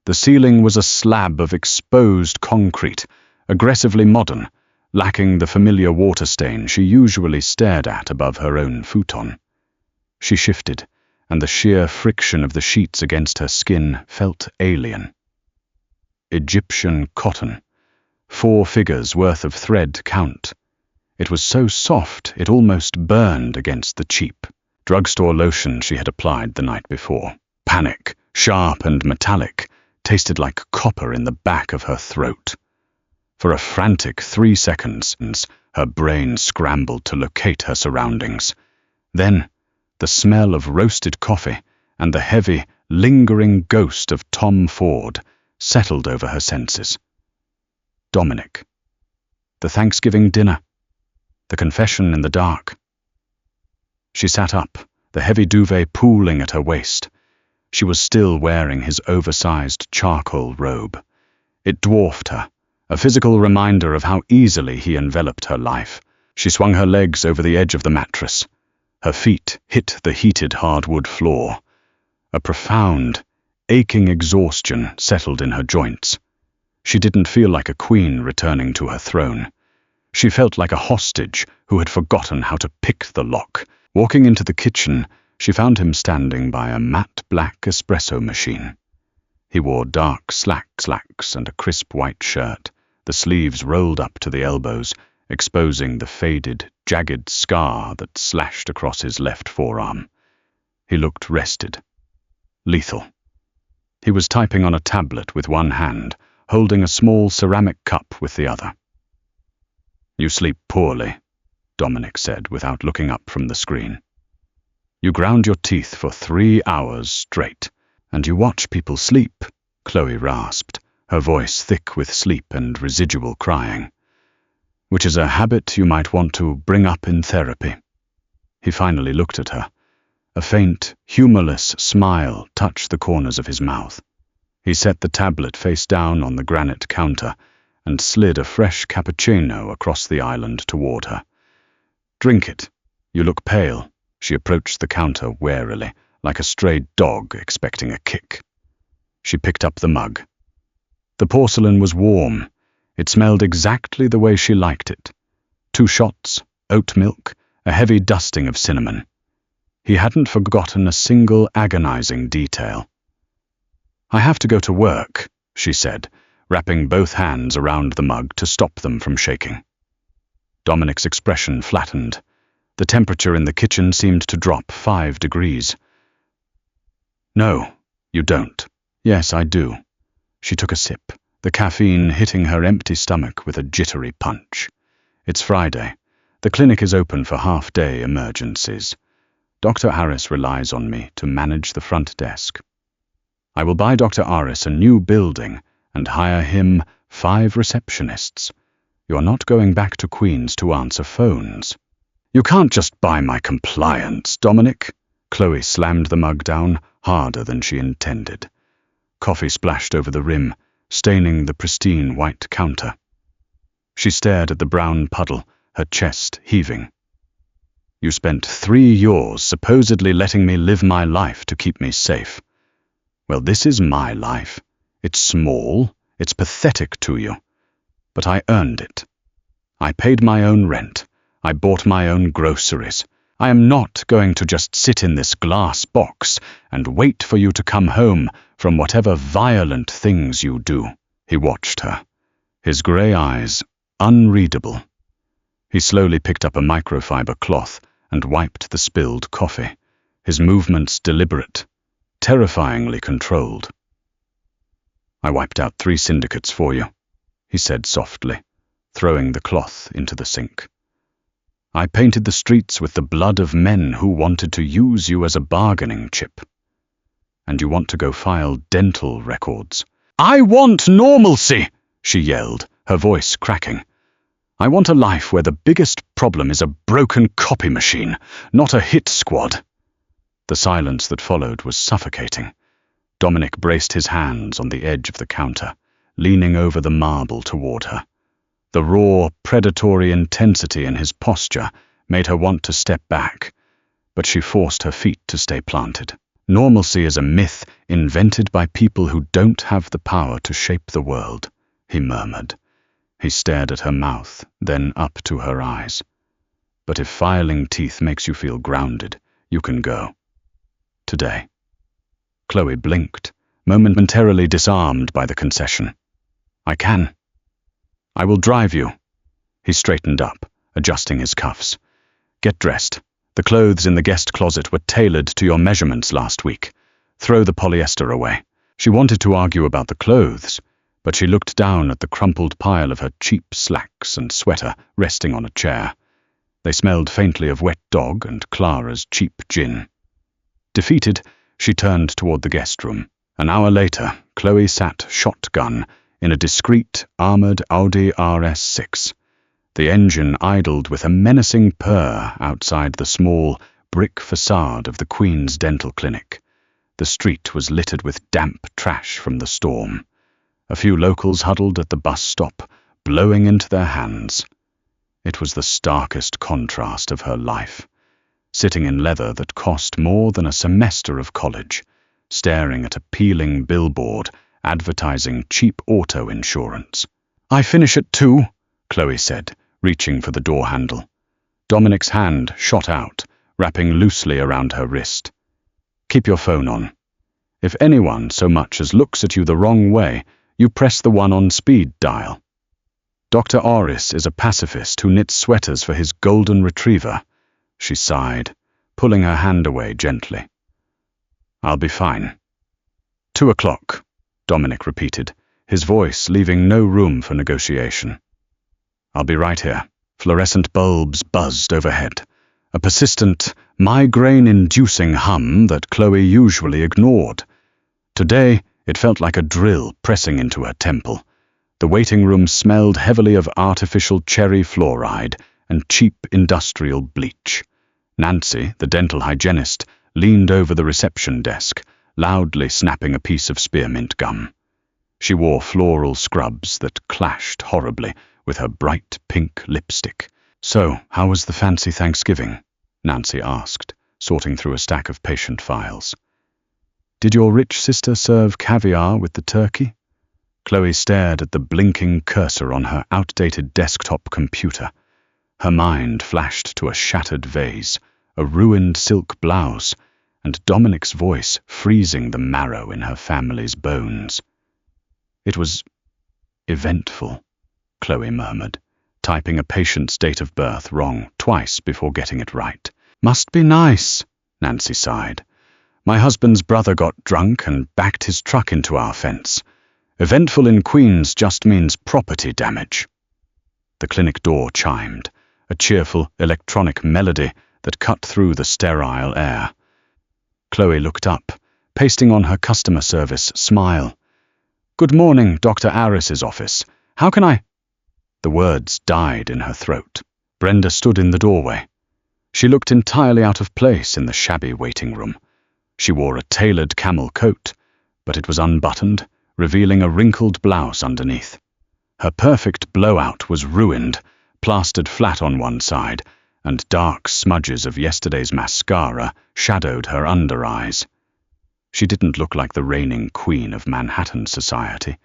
The ceiling was a slab of exposed concrete, aggressively modern, lacking the familiar water stain she usually stared at above her own futon. She shifted, and the sheer friction of the sheets against her skin felt alien. Egyptian cotton. 4 figures worth of thread count. It was so soft it almost burned against the cheap drugstore lotion she had applied the night before. Panic, sharp and metallic, tasted like copper in the back of her throat. For a frantic 3 seconds, her brain scrambled to locate her surroundings. Then, the smell of roasted coffee and the heavy, lingering ghost of Tom Ford settled over her senses. Dominic. The Thanksgiving dinner. The confession in the dark. She sat up, the heavy duvet pooling at her waist. She was still wearing his oversized charcoal robe. It dwarfed her, a physical reminder of how easily he enveloped her life. She swung her legs over the edge of the mattress. Her feet hit the heated hardwood floor. A profound, aching exhaustion settled in her joints. She didn't feel like a queen returning to her throne. She felt like a hostage who had forgotten how to pick the lock. Walking into the kitchen, she found him standing by a matte black espresso machine. He wore dark slacks and a crisp white shirt, the sleeves rolled up to the elbows, exposing the faded, jagged scar that slashed across his left forearm. He looked rested, lethal. He was typing on a tablet with one hand, holding a small ceramic cup with the other. "You sleep poorly," Dominic said without looking up from the screen. "You ground your teeth for 3 hours straight, and you watch people sleep," Chloe rasped, her voice thick with sleep and residual crying. "Which is a habit you might want to bring up in therapy." He finally looked at her. A faint, humorless smile touched the corners of his mouth. He set the tablet face down on the granite counter and slid a fresh cappuccino across the island toward her. "Drink it. You look pale." She approached the counter warily, like a stray dog expecting a kick. She picked up the mug. The porcelain was warm. It smelled exactly the way she liked it. 2 shots, oat milk, a heavy dusting of cinnamon. He hadn't forgotten a single agonizing detail. "I have to go to work," she said, wrapping both hands around the mug to stop them from shaking. Dominic's expression flattened. The temperature in the kitchen seemed to drop 5 degrees. "No, you don't." "Yes, I do." She took a sip, the caffeine hitting her empty stomach with a jittery punch. "It's Friday. The clinic is open for half-day emergencies. Dr. Harris relies on me to manage the front desk. I will buy Dr. Harris a new building and hire him 5 receptionists. You are not going back to Queens to answer phones." "You can't just buy my compliance, Dominic." Chloe slammed the mug down harder than she intended. Coffee splashed over the rim, staining the pristine white counter. She stared at the brown puddle, her chest heaving. "You spent 3 years supposedly letting me live my life to keep me safe. Well, this is my life. It's small, it's pathetic to you. But I earned it. I paid my own rent. I bought my own groceries. I am not going to just sit in this glass box and wait for you to come home from whatever violent things you do." He watched her, his grey eyes unreadable. He slowly picked up a microfiber cloth and wiped the spilled coffee, his movements deliberate, terrifyingly controlled. "I wiped out 3 syndicates for you," he said softly, throwing the cloth into the sink. "I painted the streets with the blood of men who wanted to use you as a bargaining chip. And you want to go file dental records." "I want normalcy!" she yelled, her voice cracking. "I want a life where the biggest problem is a broken copy machine, not a hit squad." The silence that followed was suffocating. Dominic braced his hands on the edge of the counter, leaning over the marble toward her. The raw, predatory intensity in his posture made her want to step back, but she forced her feet to stay planted. "Normalcy is a myth invented by people who don't have the power to shape the world," he murmured. He stared at her mouth, then up to her eyes. "But if filing teeth makes you feel grounded, you can go. Today." Chloe blinked, momentarily disarmed by the concession. "I can. I will drive you." He straightened up, adjusting his cuffs. "Get dressed. The clothes in the guest closet were tailored to your measurements last week. Throw the polyester away." She wanted to argue about the clothes, but she looked down at the crumpled pile of her cheap slacks and sweater resting on a chair. They smelled faintly of wet dog and Clara's cheap gin. Defeated, she turned toward the guest room. An hour later, Chloe sat shotgun in a discreet, armored Audi RS6. The engine idled with a menacing purr outside the small, brick facade of the Queen's Dental Clinic. The street was littered with damp trash from the storm. A few locals huddled at the bus stop, blowing into their hands. It was the starkest contrast of her life. Sitting in leather that cost more than a semester of college, staring at a peeling billboard advertising cheap auto insurance. "I finish at 2, Chloe said, reaching for the door handle. Dominic's hand shot out, wrapping loosely around her wrist. "Keep your phone on. If anyone so much as looks at you the wrong way, you press the one on speed dial. Dr. Orris is a pacifist who knits sweaters for his golden retriever," she sighed, pulling her hand away gently. "I'll be fine." 2:00, Dominic repeated, his voice leaving no room for negotiation. "I'll be right here." Fluorescent bulbs buzzed overhead, a persistent, migraine-inducing hum that Chloe usually ignored. Today, it felt like a drill pressing into her temple. The waiting room smelled heavily of artificial cherry fluoride and cheap industrial bleach. Nancy, the dental hygienist, leaned over the reception desk, loudly snapping a piece of spearmint gum. She wore floral scrubs that clashed horribly with her bright pink lipstick. "So, how was the fancy Thanksgiving?" Nancy asked, sorting through a stack of patient files. "Did your rich sister serve caviar with the turkey?" Chloe stared at the blinking cursor on her outdated desktop computer. Her mind flashed to a shattered vase, a ruined silk blouse, and Dominic's voice freezing the marrow in her family's bones. "It was eventful," Chloe murmured, typing a patient's date of birth wrong twice before getting it right. "Must be nice," Nancy sighed. "My husband's brother got drunk and backed his truck into our fence. Eventful in Queens just means property damage." The clinic door chimed, a cheerful electronic melody that cut through the sterile air. Chloe looked up, pasting on her customer service smile. "Good morning, Dr. Harris's office. How can I—" The words died in her throat. Brenda stood in the doorway. She looked entirely out of place in the shabby waiting room. She wore a tailored camel coat, but it was unbuttoned, revealing a wrinkled blouse underneath. Her perfect blowout was ruined, plastered flat on one side, and dark smudges of yesterday's mascara shadowed her under eyes. She didn't look like the reigning queen of Manhattan society.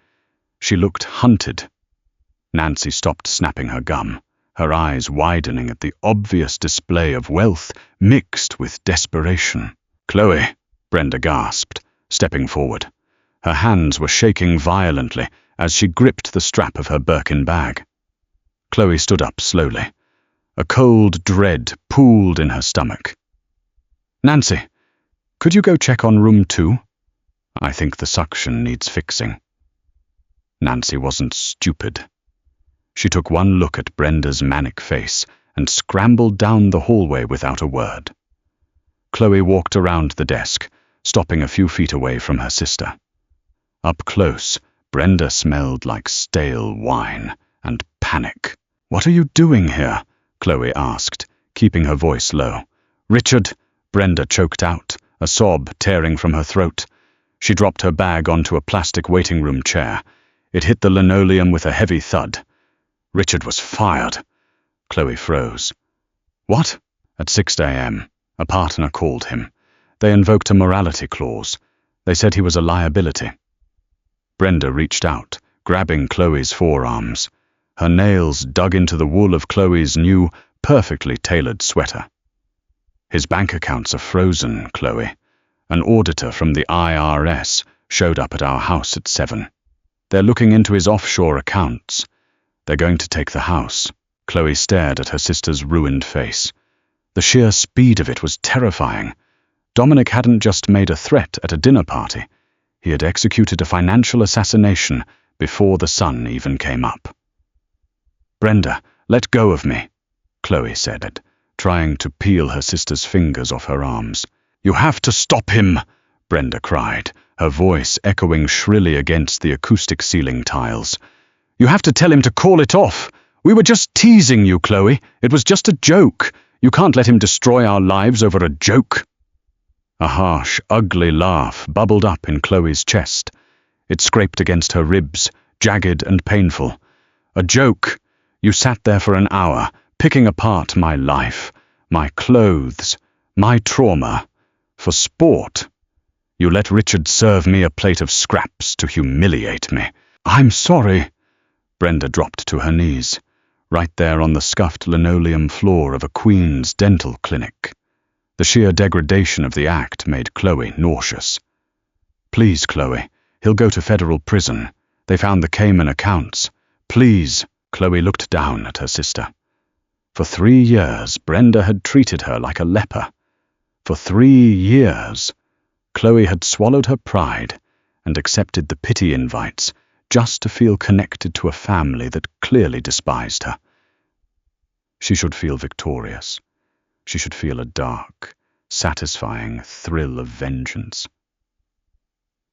She looked hunted. Nancy stopped snapping her gum, her eyes widening at the obvious display of wealth mixed with desperation. "Chloe," Brenda gasped, stepping forward. Her hands were shaking violently as she gripped the strap of her Birkin bag. Chloe stood up slowly. A cold dread pooled in her stomach. "Nancy, could you go check on room 2? I think the suction needs fixing." Nancy wasn't stupid. She took one look at Brenda's manic face and scrambled down the hallway without a word. Chloe walked around the desk, stopping a few feet away from her sister. Up close, Brenda smelled like stale wine and panic. "What are you doing here?" Chloe asked, keeping her voice low. "Richard," Brenda choked out, a sob tearing from her throat. She dropped her bag onto a plastic waiting room chair. It hit the linoleum with a heavy thud. "Richard was fired." Chloe froze. "What?" At 6 a.m., a partner called him. They invoked a morality clause. They said he was a liability. Brenda reached out, grabbing Chloe's forearms. Her nails dug into the wool of Chloe's new, perfectly tailored sweater. "His bank accounts are frozen, Chloe. An auditor from the IRS showed up at our house at 7. They're looking into his offshore accounts. They're going to take the house." Chloe stared at her sister's ruined face. The sheer speed of it was terrifying. Dominic hadn't just made a threat at a dinner party. He had executed a financial assassination before the sun even came up. "Brenda, let go of me," Chloe said, trying to peel her sister's fingers off her arms. "You have to stop him," Brenda cried, her voice echoing shrilly against the acoustic ceiling tiles. "You have to tell him to call it off. We were just teasing you, Chloe. It was just a joke. You can't let him destroy our lives over a joke." A harsh, ugly laugh bubbled up in Chloe's chest. It scraped against her ribs, jagged and painful. "A joke? You sat there for an hour, picking apart my life, my clothes, my trauma, for sport. You let Richard serve me a plate of scraps to humiliate me." "I'm sorry." Brenda dropped to her knees. right there on the scuffed linoleum floor of a Queen's dental clinic. The sheer degradation of the act made Chloe nauseous. "Please, Chloe, he'll go to federal prison. They found the Cayman accounts. Please." Chloe looked down at her sister. For 3 years, Brenda had treated her like a leper. For 3 years, Chloe had swallowed her pride and accepted the pity invites just to feel connected to a family that clearly despised her. She should feel victorious. She should feel a dark, satisfying thrill of vengeance.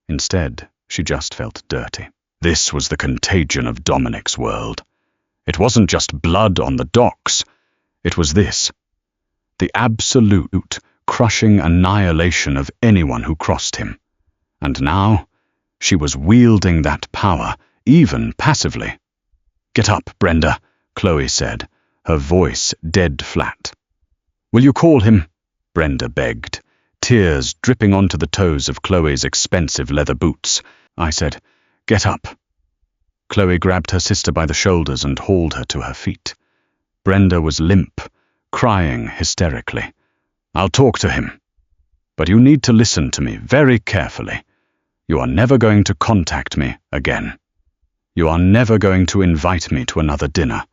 Instead, she just felt dirty. This was the contagion of Dominic's world. It wasn't just blood on the docks. It was this: the absolute, crushing annihilation of anyone who crossed him. And now, she was wielding that power, even passively. "Get up, Brenda," Chloe said, her voice dead flat. "Will you call him?" Brenda begged, tears dripping onto the toes of Chloe's expensive leather boots. I said, "Get up." Chloe grabbed her sister by the shoulders and hauled her to her feet. Brenda was limp, crying hysterically. "I'll talk to him. But you need to listen to me very carefully. You are never going to contact me again. You are never going to invite me to another dinner.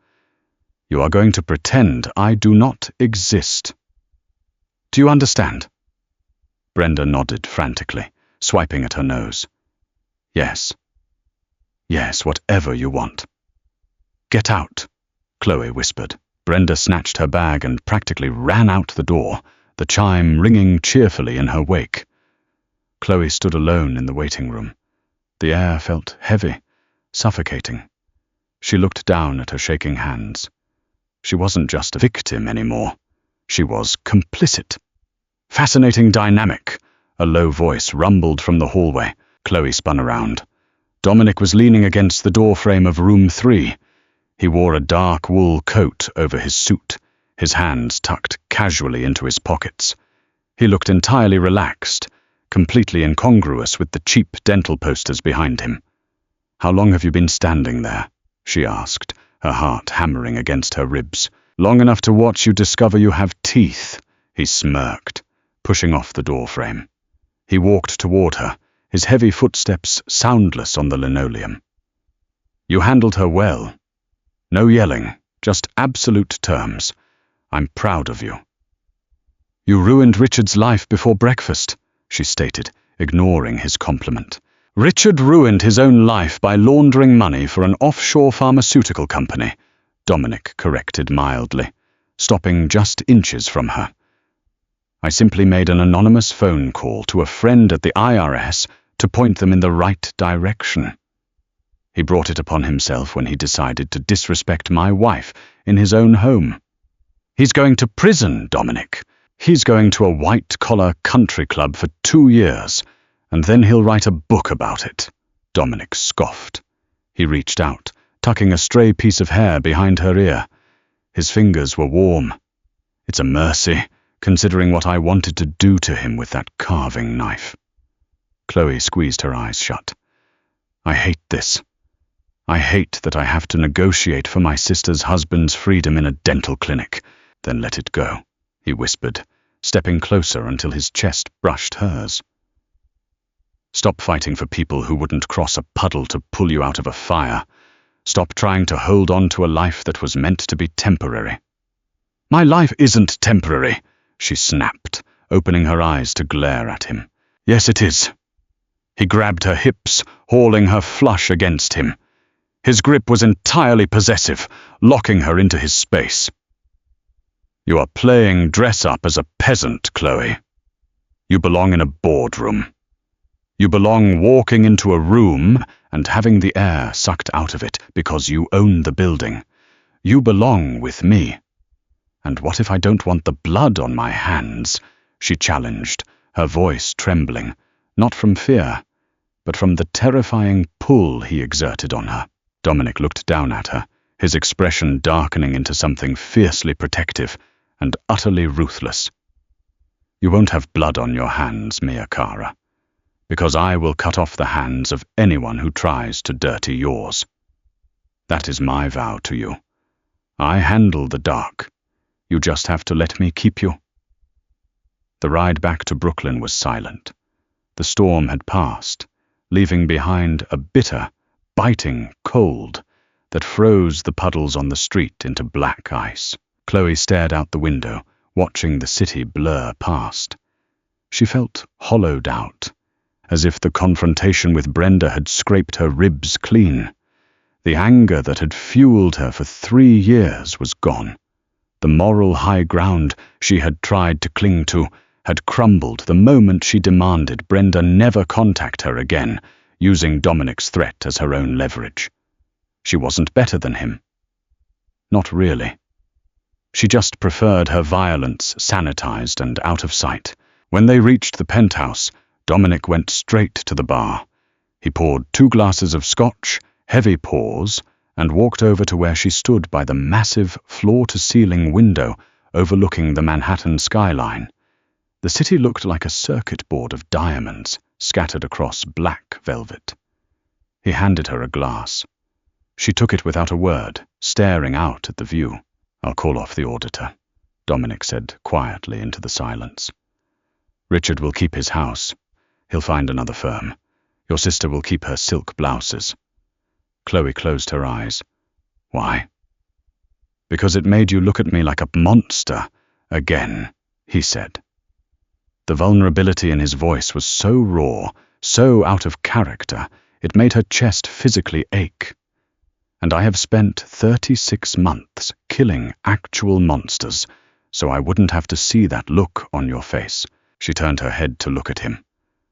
You are going to pretend I do not exist. Do you understand?" Brenda nodded frantically, swiping at her nose. "Yes. Yes, whatever you want." "Get out," Chloe whispered. Brenda snatched her bag and practically ran out the door, the chime ringing cheerfully in her wake. Chloe stood alone in the waiting room. The air felt heavy, suffocating. She looked down at her shaking hands. She wasn't just a victim anymore. She was complicit. "Fascinating dynamic," a low voice rumbled from the hallway. Chloe spun around. Dominic was leaning against the doorframe of room 3. He wore a dark wool coat over his suit, his hands tucked casually into his pockets. He looked entirely relaxed, completely incongruous with the cheap dental posters behind him. "How long have you been standing there?" she asked, her heart hammering against her ribs. "Long enough to watch you discover you have teeth," he smirked, pushing off the doorframe. He walked toward her, his heavy footsteps soundless on the linoleum. "You handled her well. No yelling, just absolute terms. I'm proud of you." "You ruined Richard's life before breakfast," she stated, ignoring his compliment. "Richard ruined his own life by laundering money for an offshore pharmaceutical company," Dominic corrected mildly, stopping just inches from her. "I simply made an anonymous phone call to a friend at the IRS to point them in the right direction. He brought it upon himself when he decided to disrespect my wife in his own home. He's going to prison, Dominic. He's going to a white-collar country club for 2 years, and then he'll write a book about it." Dominic scoffed. He reached out, tucking a stray piece of hair behind her ear. His fingers were warm. "It's a mercy, considering what I wanted to do to him with that carving knife." Chloe squeezed her eyes shut. "I hate this. I hate that I have to negotiate for my sister's husband's freedom in a dental clinic." "Then let it go," he whispered, stepping closer until his chest brushed hers. "Stop fighting for people who wouldn't cross a puddle to pull you out of a fire. Stop trying to hold on to a life that was meant to be temporary." "My life isn't temporary," she snapped, opening her eyes to glare at him. "Yes, it is." He grabbed her hips, hauling her flush against him. His grip was entirely possessive, locking her into his space. "You are playing dress-up as a peasant, Chloe. You belong in a boardroom. You belong walking into a room and having the air sucked out of it because you own the building. You belong with me." "And what if I don't want the blood on my hands?" she challenged, her voice trembling, not from fear, but from the terrifying pull he exerted on her. Dominic looked down at her, his expression darkening into something fiercely protective and utterly ruthless. "You won't have blood on your hands, Mia Cara, because I will cut off the hands of anyone who tries to dirty yours. That is my vow to you. I handle the dark. You just have to let me keep you." The ride back to Brooklyn was silent. The storm had passed, leaving behind a bitter, biting cold that froze the puddles on the street into black ice. Chloe stared out the window, watching the city blur past. She felt hollowed out, as if the confrontation with Brenda had scraped her ribs clean. The anger that had fueled her for 3 years was gone. The moral high ground she had tried to cling to had crumbled the moment she demanded Brenda never contact her again, using Dominic's threat as her own leverage. She wasn't better than him. Not really. She just preferred her violence sanitized and out of sight. When they reached the penthouse, Dominic went straight to the bar. He poured 2 glasses of scotch, heavy pours, and walked over to where she stood by the massive floor-to-ceiling window overlooking the Manhattan skyline. The city looked like a circuit board of diamonds scattered across black velvet. He handed her a glass. She took it without a word, staring out at the view. "I'll call off the auditor," Dominic said quietly into the silence. "Richard will keep his house. He'll find another firm. Your sister will keep her silk blouses." Chloe closed her eyes. "Why?" "Because it made you look at me like a monster again," he said. The vulnerability in his voice was so raw, so out of character, it made her chest physically ache. "And I have spent 36 months killing actual monsters, so I wouldn't have to see that look on your face." She turned her head to look at him.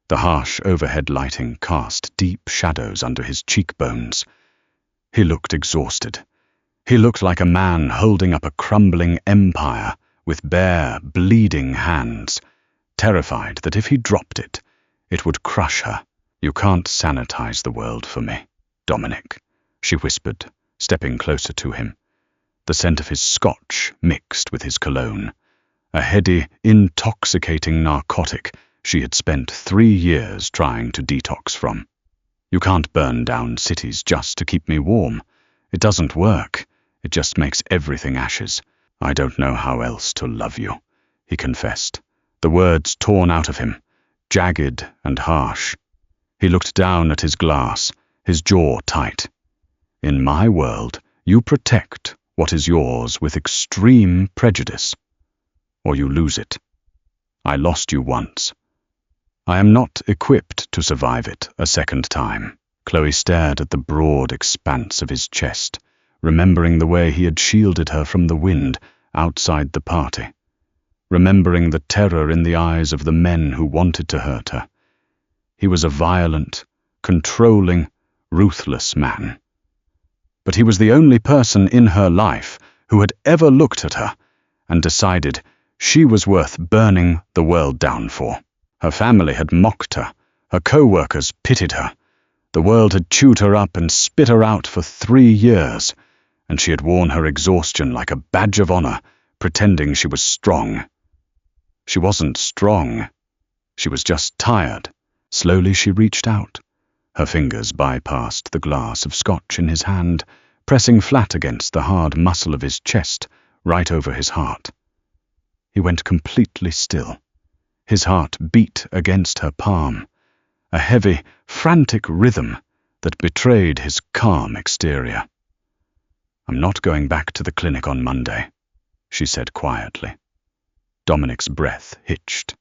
The harsh overhead lighting cast deep shadows under his cheekbones. He looked exhausted. He looked like a man holding up a crumbling empire with bare, bleeding hands, terrified that if he dropped it, it would crush her. "You can't sanitize the world for me, Dominic," she whispered, stepping closer to him. The scent of his scotch mixed with his cologne, a heady, intoxicating narcotic she had spent 3 years trying to detox from. "You can't burn down cities just to keep me warm. It doesn't work. It just makes everything ashes. I don't know how else to love you," he confessed, the words torn out of him, jagged and harsh. He looked down at his glass, his jaw tight. "In my world, you protect what is yours with extreme prejudice, or you lose it. I lost you once. I am not equipped to survive it a second time." Chloe stared at the broad expanse of his chest, remembering the way he had shielded her from the wind outside the party, remembering the terror in the eyes of the men who wanted to hurt her. He was a violent, controlling, ruthless man. But he was the only person in her life who had ever looked at her and decided she was worth burning the world down for. Her family had mocked her. Her co-workers pitied her. The world had chewed her up and spit her out for 3 years, and she had worn her exhaustion like a badge of honor, pretending she was strong. She wasn't strong. She was just tired. Slowly she reached out. Her fingers bypassed the glass of scotch in his hand, pressing flat against the hard muscle of his chest, right over his heart. He went completely still. His heart beat against her palm, a heavy, frantic rhythm that betrayed his calm exterior. "I'm not going back to the clinic on Monday," she said quietly. Dominic's breath hitched.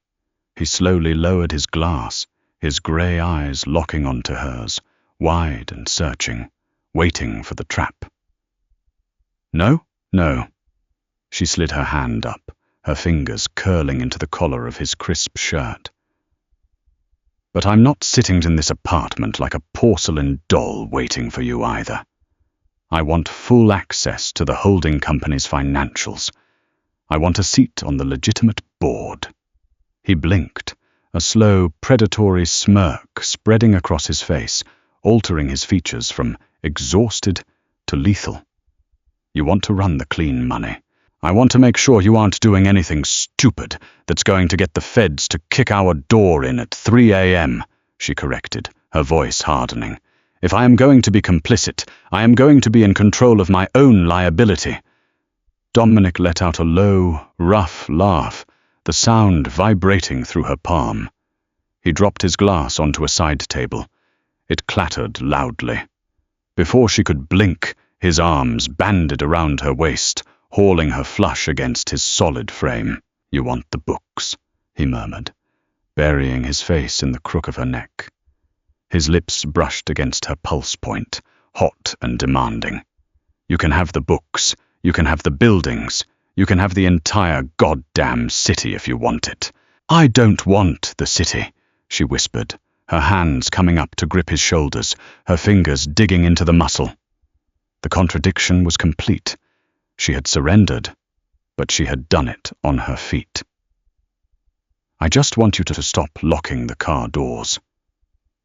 He slowly lowered his glass, his grey eyes locking onto hers, wide and searching, waiting for the trap. "No, no." She slid her hand up, her fingers curling into the collar of his crisp shirt. "But I'm not sitting in this apartment like a porcelain doll waiting for you either. I want full access to the holding company's financials. I want a seat on the legitimate board." He blinked, a slow, predatory smirk spreading across his face, altering his features from exhausted to lethal. "You want to run the clean money. I want to make sure you aren't doing anything stupid that's going to get the feds to kick our door in at 3 a.m., she corrected, her voice hardening. "If I am going to be complicit, I am going to be in control of my own liability. Dominic let out a low, rough laugh, the sound vibrating through her palm. He dropped his glass onto a side table. It clattered loudly. Before she could blink, his arms banded around her waist, hauling her flush against his solid frame. "You want the books," he murmured, burying his face in the crook of her neck. His lips brushed against her pulse point, hot and demanding. "You can have the books, you can have the buildings, you can have the entire goddamn city if you want it." "I don't want the city," she whispered, her hands coming up to grip his shoulders, her fingers digging into the muscle. The contradiction was complete. She had surrendered, but she had done it on her feet. "I just want you to stop locking the car doors."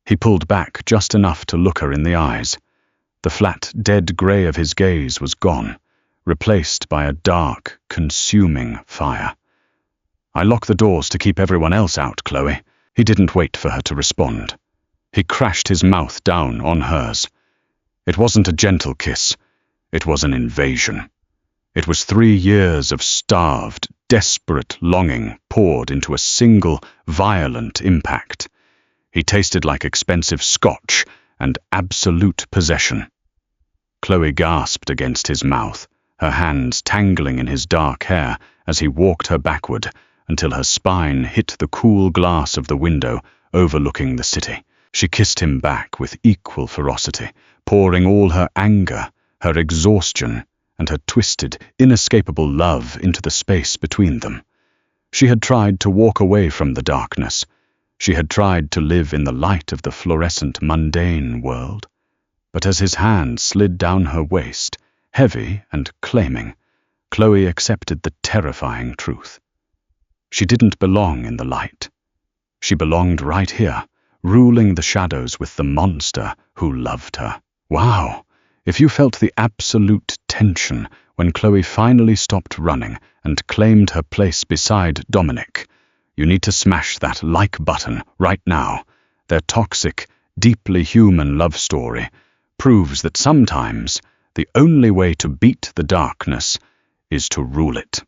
He pulled back just enough to look her in the eyes. The flat, dead grey of his gaze was gone, replaced by a dark, consuming fire. "I lock the doors to keep everyone else out, Chloe." He didn't wait for her to respond. He crashed his mouth down on hers. It wasn't a gentle kiss. It was an invasion. It was 3 years of starved, desperate longing poured into a single, violent impact. He tasted like expensive scotch and absolute possession. Chloe gasped against his mouth, her hands tangling in his dark hair as he walked her backward until her spine hit the cool glass of the window overlooking the city. She kissed him back with equal ferocity, pouring all her anger, her exhaustion, and her twisted, inescapable love into the space between them. She had tried to walk away from the darkness. She had tried to live in the light of the fluorescent, mundane world. But as his hand slid down her waist, heavy and claiming, Chloe accepted the terrifying truth. She didn't belong in the light. She belonged right here, ruling the shadows with the monster who loved her. Wow! If you felt the absolute tension when Chloe finally stopped running and claimed her place beside Dominic, you need to smash that like button right now. Their toxic, deeply human love story proves that sometimes the only way to beat the darkness is to rule it.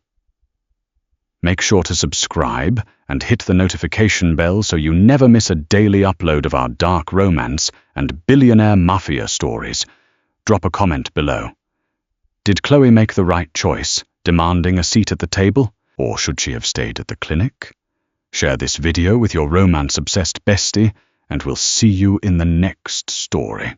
Make sure to subscribe and hit the notification bell so you never miss a daily upload of our dark romance and billionaire mafia stories. Drop a comment below. Did Chloe make the right choice, demanding a seat at the table, or should she have stayed at the clinic? Share this video with your romance-obsessed bestie, and we'll see you in the next story.